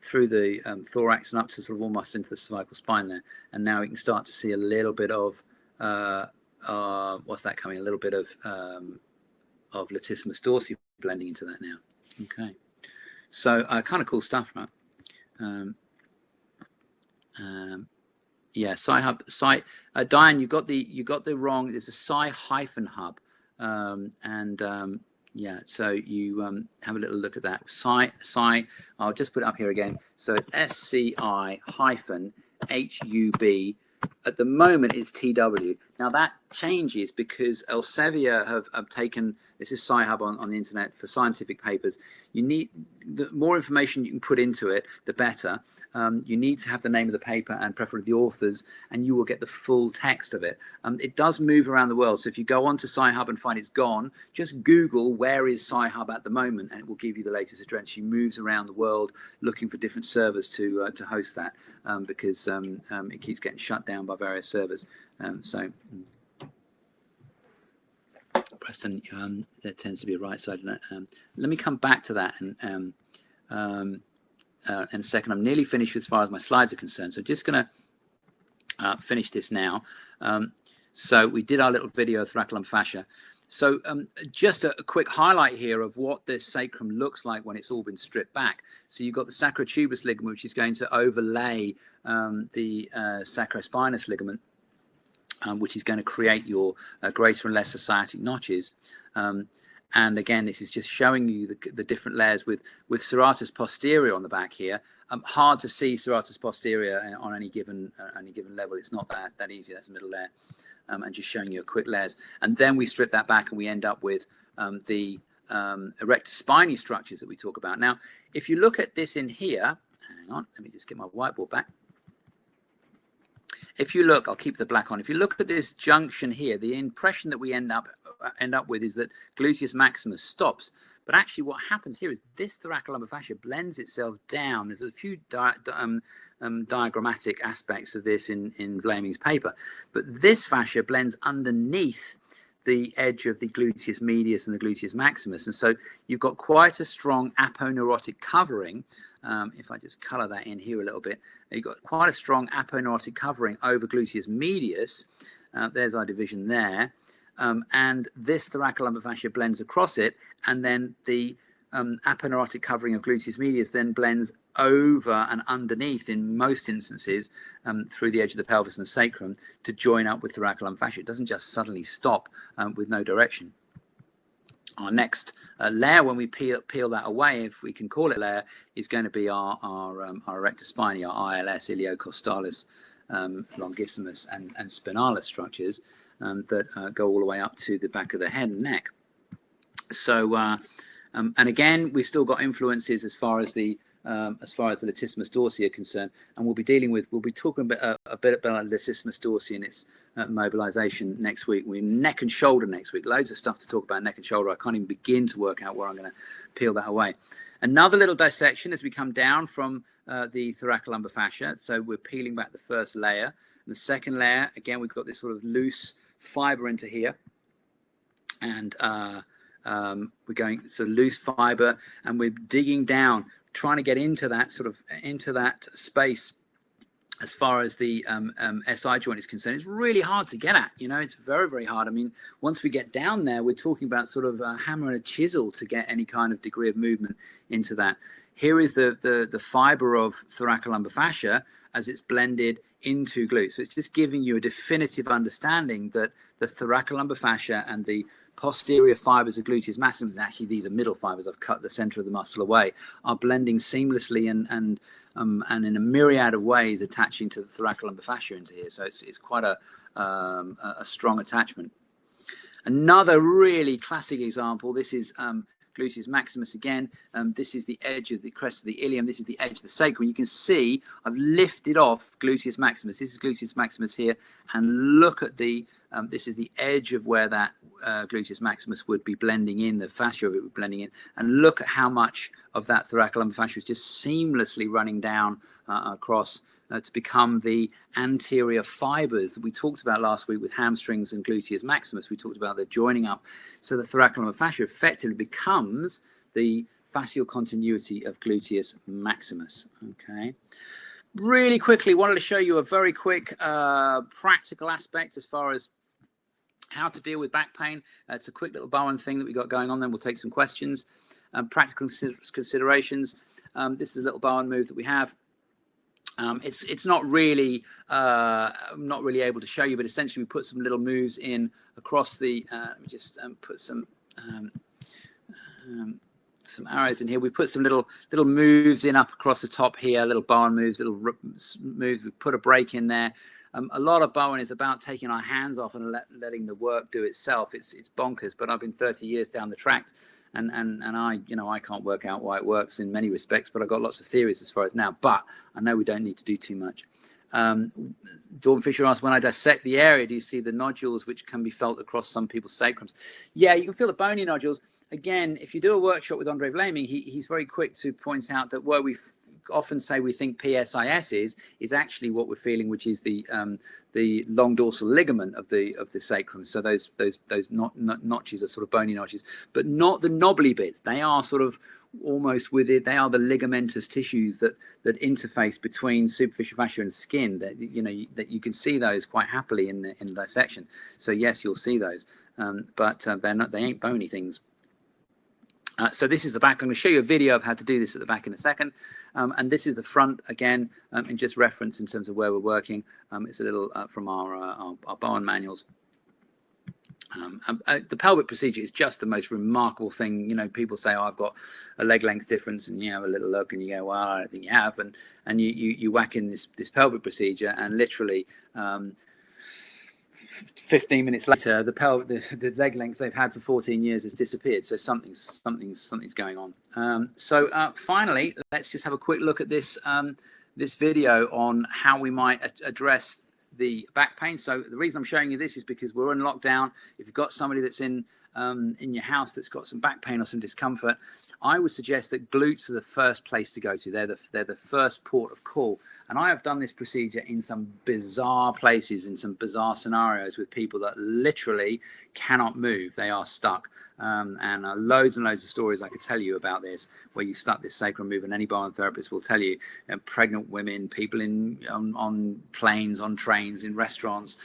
through the thorax and up to sort of almost into the cervical spine there. And now we can start to see a little bit of what's that coming? A little bit of latissimus dorsi blending into that now. Okay, so kind of cool stuff, right? Yeah, Psi hub. Diane, you got the wrong. There's a Psi hyphen hub, yeah. So you have a little look at that. Psi. I'll just put it up here again. So it's SCI hyphen HUB. At the moment, it's TW. Now that changes because Elsevier have taken, this is Sci-Hub on the internet for scientific papers. You need, the more information you can put into it, the better. You need to have the name of the paper and preferably the authors, and you will get the full text of it. It does move around the world. So if you go onto Sci-Hub and find it's gone, just Google where is Sci-Hub at the moment, and it will give you the latest address. She moves around the world looking for different servers to host that because it keeps getting shut down by various servers. Preston, there tends to be a right side. Let me come back to that in a second. I'm nearly finished as far as my slides are concerned, so just going to finish this now. So we did our little video of thoracolumbar fascia. So just a quick highlight here of what this sacrum looks like when it's all been stripped back. So you've got the sacrotuberous ligament, which is going to overlay the sacrospinous ligament, which is going to create your greater and lesser sciatic notches. And again, this is just showing you the different layers with serratus posterior on the back here. Hard to see serratus posterior on any given level. It's not that easy. That's the middle layer. And just showing you a quick layers. And then we strip that back and we end up with the erector spinae structures that we talk about. Now, if you look at this in here, hang on, let me just get my whiteboard back. If you look, I'll keep the black on. If you look at this junction here, the impression that we end up with is that gluteus maximus stops. But actually what happens here is this thoracolumbar fascia blends itself down. There's a few diagrammatic aspects of this in Vlaming's paper. But this fascia blends underneath the edge of the gluteus medius and the gluteus maximus. And so you've got quite a strong aponeurotic covering. If I just color that in here a little bit, you've got quite a strong aponeurotic covering over gluteus medius. There's our division there. And this thoracolumbar fascia blends across it, and then the aponeurotic covering of gluteus medius then blends over and underneath in most instances through the edge of the pelvis and the sacrum to join up with thoracolumbar fascia. It doesn't just suddenly stop with no direction. Our next layer, when we peel that away, if we can call it layer, is going to be our erector spinae, our ILS, iliocostalis, longissimus, and spinalis structures that go all the way up to the back of the head and neck. So, and again, we've still got influences as far as the latissimus dorsi are concerned, and we'll be talking a bit about latissimus dorsi and its mobilization next week. We're neck and shoulder next week. Loads of stuff to talk about neck and shoulder. I can't even begin to work out where I'm going to peel that away. Another little dissection as we come down from the thoracolumbar fascia. So we're peeling back the first layer. And the second layer, again, we've got this sort of loose fiber into here, and we're going so loose fiber, and we're digging down, trying to get into that space. As far as the SI joint is concerned, it's really hard to get at. It's very, very hard. I mean, once we get down there, we're talking about sort of a hammer and a chisel to get any kind of degree of movement into that. Here is the fiber of thoracolumbar fascia as it's blended into glute. So it's just giving you a definitive understanding that the thoracolumbar fascia and the posterior fibers of gluteus maximus, actually these are middle fibers, I've cut the center of the muscle away, are blending seamlessly and in a myriad of ways attaching to the thoracolumbar fascia into here. So it's quite a strong attachment. Another really classic example, this is gluteus maximus again. This is the edge of the crest of the ilium. This is the edge of the sacrum. You can see I've lifted off gluteus maximus. This is gluteus maximus here, and look at the this is the edge of where that gluteus maximus would be blending in, the fascia of it would be blending in, and look at how much of that thoracolumbar fascia is just seamlessly running down across to become the anterior fibers that we talked about last week with hamstrings and gluteus maximus. We talked about the joining up. So the thoracolumbar fascia effectively becomes the fascial continuity of gluteus maximus. Okay. Really quickly, wanted to show you a very quick practical aspect as far as how to deal with back pain. It's a quick little Bowen thing that we got going on. Then we'll take some questions. Practical considerations. This is a little Bowen move that we have. It's not really I'm not really able to show you, but essentially we put some little moves in across the. Let me just put some arrows in here. We put some little moves in up across the top here, little Bowen moves, little moves. We put a break in there. A lot of Bowen is about taking our hands off and letting the work do itself. It's bonkers, but I've been 30 years down the track, and I I can't work out why it works in many respects, but I've got lots of theories as far as now. But I know we don't need to do too much. Dawn Fisher asked, when I dissect the area, do you see the nodules which can be felt across some people's sacrums? Yeah, you can feel the bony nodules. Again, if you do a workshop with Andre Vlaming, he's very quick to point out that where we often say we think PSIS is actually what we're feeling, which is the long dorsal ligament of the sacrum. So those notches are sort of bony notches, but not the knobbly bits. They are sort of almost with it. They are the ligamentous tissues that interface between superficial fascia and skin. That that you can see those quite happily in the dissection. So yes, you'll see those, but they ain't bony things. So this is the back. I'm going to show you a video of how to do this at the back in a second. And this is the front again, in just reference in terms of where we're working. It's a little from our Bowen manuals. The pelvic procedure is just the most remarkable thing. People say, "Oh, I've got a leg length difference," and you have a little look, and you go, "Well, I don't think you have." And you whack in this pelvic procedure, and literally 15 minutes later, the leg length they've had for 14 years has disappeared. So something's going on. So finally, let's just have a quick look at this this video on how we might address the back pain. So the reason I'm showing you this is because we're in lockdown. If you've got somebody that's in your house that's got some back pain or some discomfort, I would suggest that glutes are the first place to go to. They're the first port of call. And I have done this procedure in some bizarre places, in some bizarre scenarios with people that literally cannot move. They are stuck. And loads and loads of stories I could tell you about this, where you've stuck this sacral move, and any Bowen therapist will tell you, pregnant women, people on planes, on trains, in restaurants,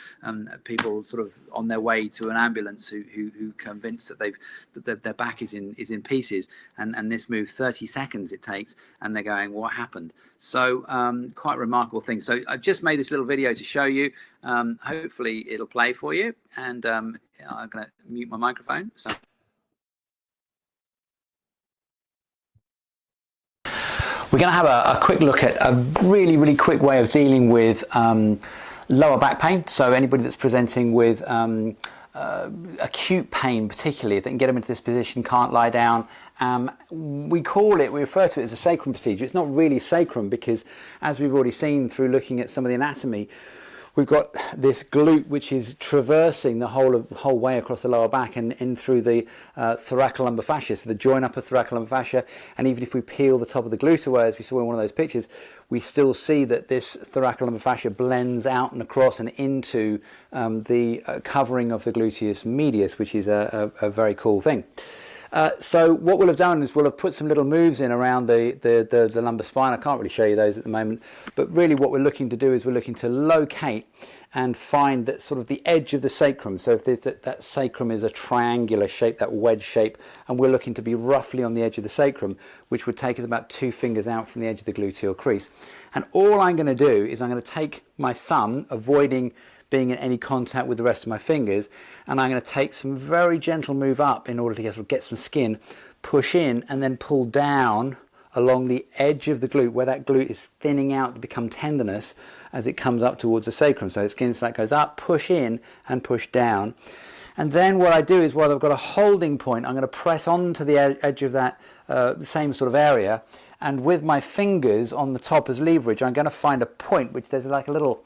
people sort of on their way to an ambulance who convinced that their back is in pieces, and this move 30 seconds it takes, and they're going, what happened? So quite remarkable thing. So I just made this little video to show you. Hopefully it'll play for you, and I'm going to mute my microphone. So we're going to have a quick look at a really quick way of dealing with lower back pain. So anybody that's presenting with acute pain, particularly if they can get them into this position, can't lie down. We refer to it as a sacrum procedure. It's not really sacrum because, as we've already seen through looking at some of the anatomy, we've got this glute which is traversing the whole way across the lower back and in through the thoracolumbar fascia, so the join up of thoracolumbar fascia. And even if we peel the top of the glute away, as we saw in one of those pictures, we still see that this thoracolumbar fascia blends out and across and into the covering of the gluteus medius, which is a very cool thing. So what we'll have done is we'll have put some little moves in around the lumbar spine. I can't really show you those at the moment, but really what we're looking to do is we're looking to locate and find that sort of the edge of the sacrum. So if there's that sacrum is a triangular shape, that wedge shape, and we're looking to be roughly on the edge of the sacrum, which would take us about 2 fingers out from the edge of the gluteal crease. And all I'm going to do is I'm going to take my thumb, avoiding being in any contact with the rest of my fingers, and I'm going to take some very gentle move up in order to get some skin, push in, and then pull down along the edge of the glute, where that glute is thinning out to become tendinous as it comes up towards the sacrum. So the skin slack goes up, push in and push down. And then what I do is, while I've got a holding point, I'm going to press onto the edge of that same sort of area, and with my fingers on the top as leverage, I'm going to find a point which there's like a little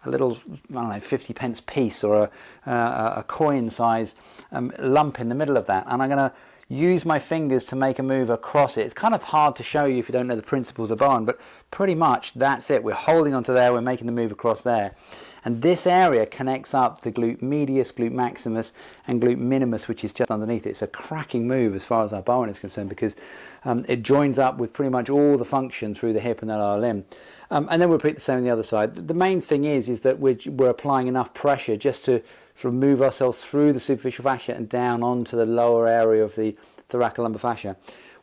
I don't know, 50 pence piece or a coin size lump in the middle of that, and I'm going to use my fingers to make a move across it. It's kind of hard to show you if you don't know the principles of Bowen, but pretty much that's it. We're holding onto there, we're making the move across there. And this area connects up the glute medius, glute maximus, and glute minimus, which is just underneath it. It's a cracking move as far as our Bowen is concerned, because it joins up with pretty much all the function through the hip and that lower limb. And then we'll repeat the same on the other side. The main thing is that we're applying enough pressure just to sort of move ourselves through the superficial fascia and down onto the lower area of the thoracolumbar fascia.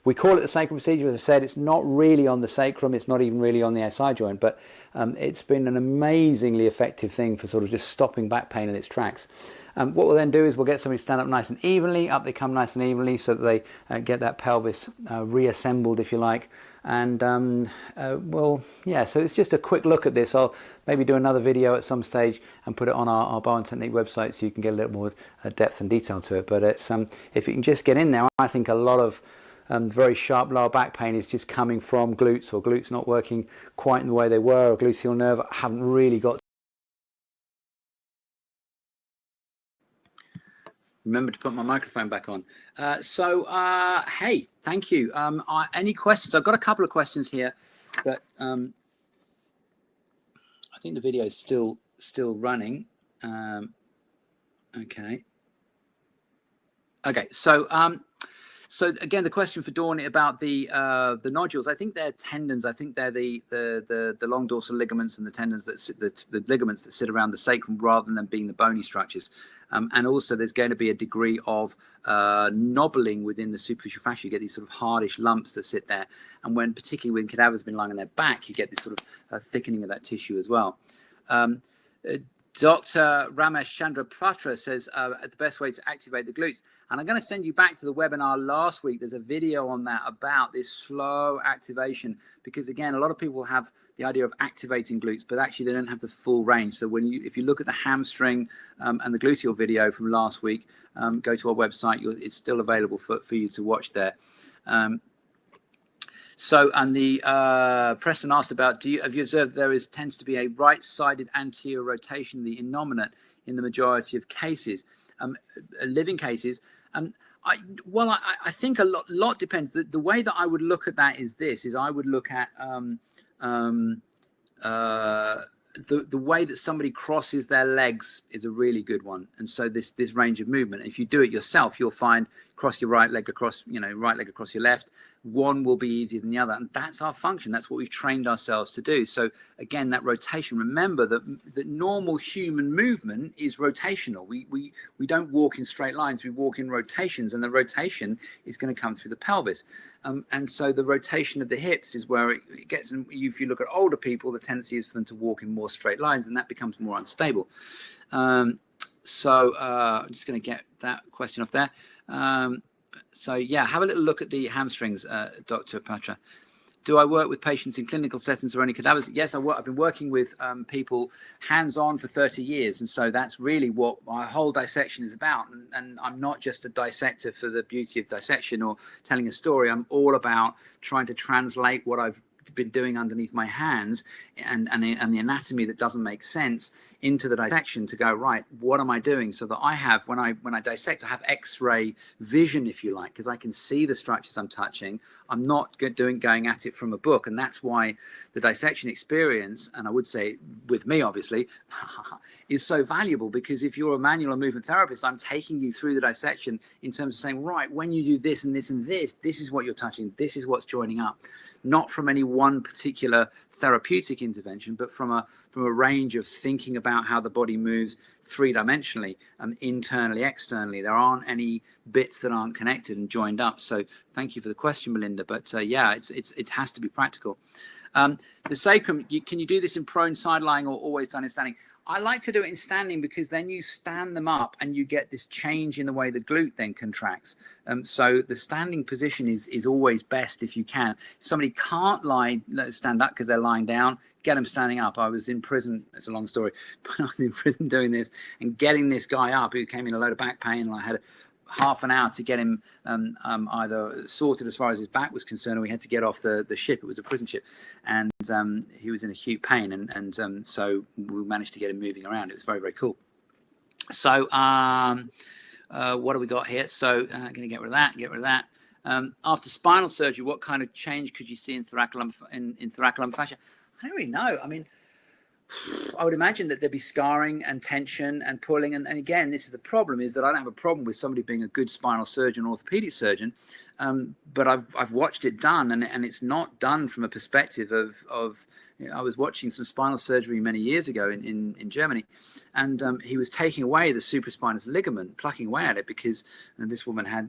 We call it the sacrum procedure. As I said, it's not really on the sacrum, it's not even really on the SI joint, but it's been an amazingly effective thing for sort of just stopping back pain in its tracks. What we'll then do is we'll get somebody to stand up nice and evenly, up they come nice and evenly, so that they get that pelvis reassembled, if you like. And so it's just a quick look at this. I'll maybe do another video at some stage and put it on our Bowen Technique website so you can get a little more depth and detail to it. But it's if you can just get in there, I think a lot of very sharp lower back pain is just coming from glutes, or glutes not working quite in the way they were, or gluteal nerve haven't really got. Remember to put my microphone back on. Hey, thank you. Any questions? I've got a couple of questions here that I think the video is still running. Okay. So again, the question for Dawn about the nodules. I think they're tendons. I think they're the long dorsal ligaments and the tendons the ligaments that sit around the sacrum, rather than being the bony structures. And also, there's going to be a degree of knobbling within the superficial fascia. You get these sort of hardish lumps that sit there, and particularly when cadavers have been lying on their back, you get this sort of thickening of that tissue as well. Dr. Ramesh Chandra Patra says the best way to activate the glutes. And I'm going to send you back to the webinar last week. There's a video on that about this slow activation, because again, a lot of people have the idea of activating glutes, but actually they don't have the full range. So if you look at the hamstring and the gluteal video from last week, go to our website. It's still available for you to watch there. Preston asked about, have you observed there tends to be a right-sided anterior rotation, the innominate, in the majority of cases, living cases? I think a lot depends. The way that I would look at that is I would look at the way that somebody crosses their legs is a really good one. And so this range of movement, if you do it yourself, you'll find cross your right leg across your left. One will be easier than the other. And that's our function. That's what we've trained ourselves to do. So again, that rotation, remember that normal human movement is rotational. We don't walk in straight lines. We walk in rotations, and the rotation is going to come through the pelvis. And so the rotation of the hips is where it gets, and if you look at older people, the tendency is for them to walk in more straight lines, and that becomes more unstable. I'm just going to get that question off there. Have a little look at the hamstrings, Dr. Patra. Do I work with patients in clinical settings or any cadavers? Yes, I've been working with people hands-on for 30 years. And so that's really what my whole dissection is about. And I'm not just a dissector for the beauty of dissection or telling a story. I'm all about trying to translate what I've been doing underneath my hands and the anatomy that doesn't make sense into the dissection, to go, right, what am I doing? So that I have, when I dissect, I have X-ray vision, if you like, because I can see the structures I'm touching. I'm not going at it from a book. And that's why the dissection experience, and I would say with me, obviously, is so valuable, because if you're a manual or movement therapist, I'm taking you through the dissection in terms of saying, right, when you do this and this and this is what you're touching. This is what's joining up. Not from any one particular therapeutic intervention, but from a range of thinking about how the body moves three-dimensionally, internally, externally. There aren't any bits that aren't connected and joined up. So thank you for the question, Melinda. But it has to be practical. The sacrum, can you do this in prone, side lying, or always done in standing? I like to do it in standing because then you stand them up and you get this change in the way the glute then contracts. So the standing position is always best if you can. If somebody can't stand up because they're lying down, get them standing up. I was in prison. It's a long story, but I was in prison doing this and getting this guy up who came in a load of back pain. And I had half an hour to get him either sorted as far as his back was concerned, or we had to get off the ship. It was a prison ship, and he was in acute pain, and so we managed to get him moving around. It was very, very cool. So what do we got here? So going to get rid of that. After spinal surgery, what kind of change could you see in thoracolumbar fascia? I don't really know. I mean, I would imagine that there'd be scarring and tension and pulling. And again, this is the problem, is that I don't have a problem with somebody being a good spinal surgeon or orthopedic surgeon. But I've watched it done, and it's not done from a perspective of I was watching some spinal surgery many years ago in Germany, and he was taking away the supraspinous ligament, plucking away at it because this woman had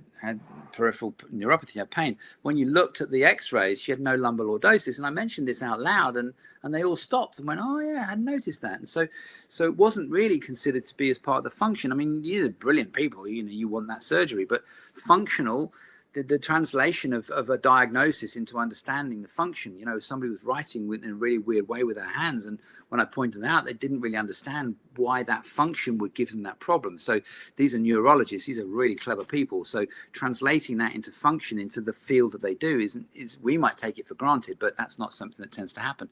peripheral neuropathy, had pain. When you looked at the x-rays, she had no lumbar lordosis, and I mentioned this out loud, and they all stopped and went, oh yeah, I hadn't noticed that. And so it wasn't really considered to be as part of the function. I mean, you're brilliant people, you want that surgery, but functional, the translation of a diagnosis into understanding the function. Somebody was writing in a really weird way with their hands, and when I pointed out, they didn't really understand why that function would give them that problem. So these are neurologists; these are really clever people. So translating that into function, into the field that they do, is we might take it for granted, but that's not something that tends to happen.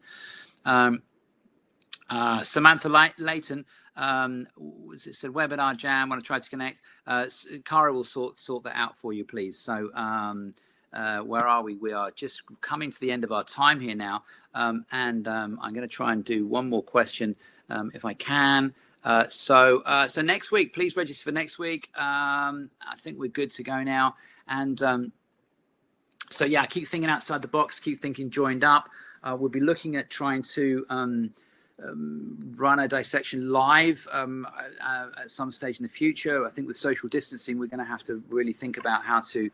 Samantha Layton said webinar jam when I tried to connect. Cara will sort that out for you, please. So where are we? We are just coming to the end of our time here now, and I'm going to try and do one more question if I can. So next week, please register for next week. I think we're good to go now, and so yeah, keep thinking outside the box, keep thinking joined up. We'll be looking at trying to run a dissection live at some stage in the future. I think with social distancing, we're going to have to really think about how to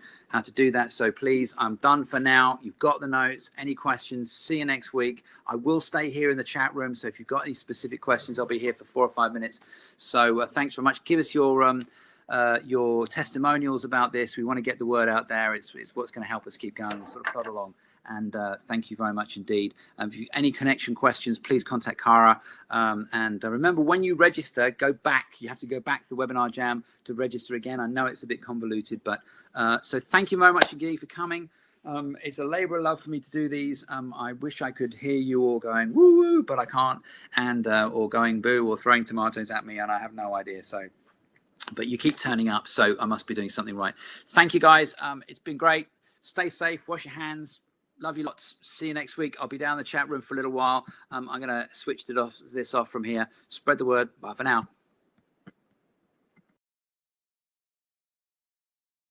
do that. So please, I'm done for now. You've got the notes. Any questions? See you next week. I will stay here in the chat room. So if you've got any specific questions, I'll be here for 4 or 5 minutes. So thanks very much. Give us your testimonials about this. We want to get the word out there. It's what's going to help us keep going and sort of plod along. And thank you very much indeed. If you any connection questions, please contact Cara. And remember, when you register, go back. You have to go back to the webinar jam to register again. I know it's a bit convoluted, but so thank you very much indeed for coming. It's a labor of love for me to do these. I wish I could hear you all going woo woo, but I can't, and or going boo or throwing tomatoes at me, and I have no idea. So, but you keep turning up, so I must be doing something right. Thank you guys. It's been great. Stay safe. Wash your hands. Love you lots. See you next week. I'll be down in the chat room for a little while. I'm going to switch this off from here. Spread the word. Bye for now.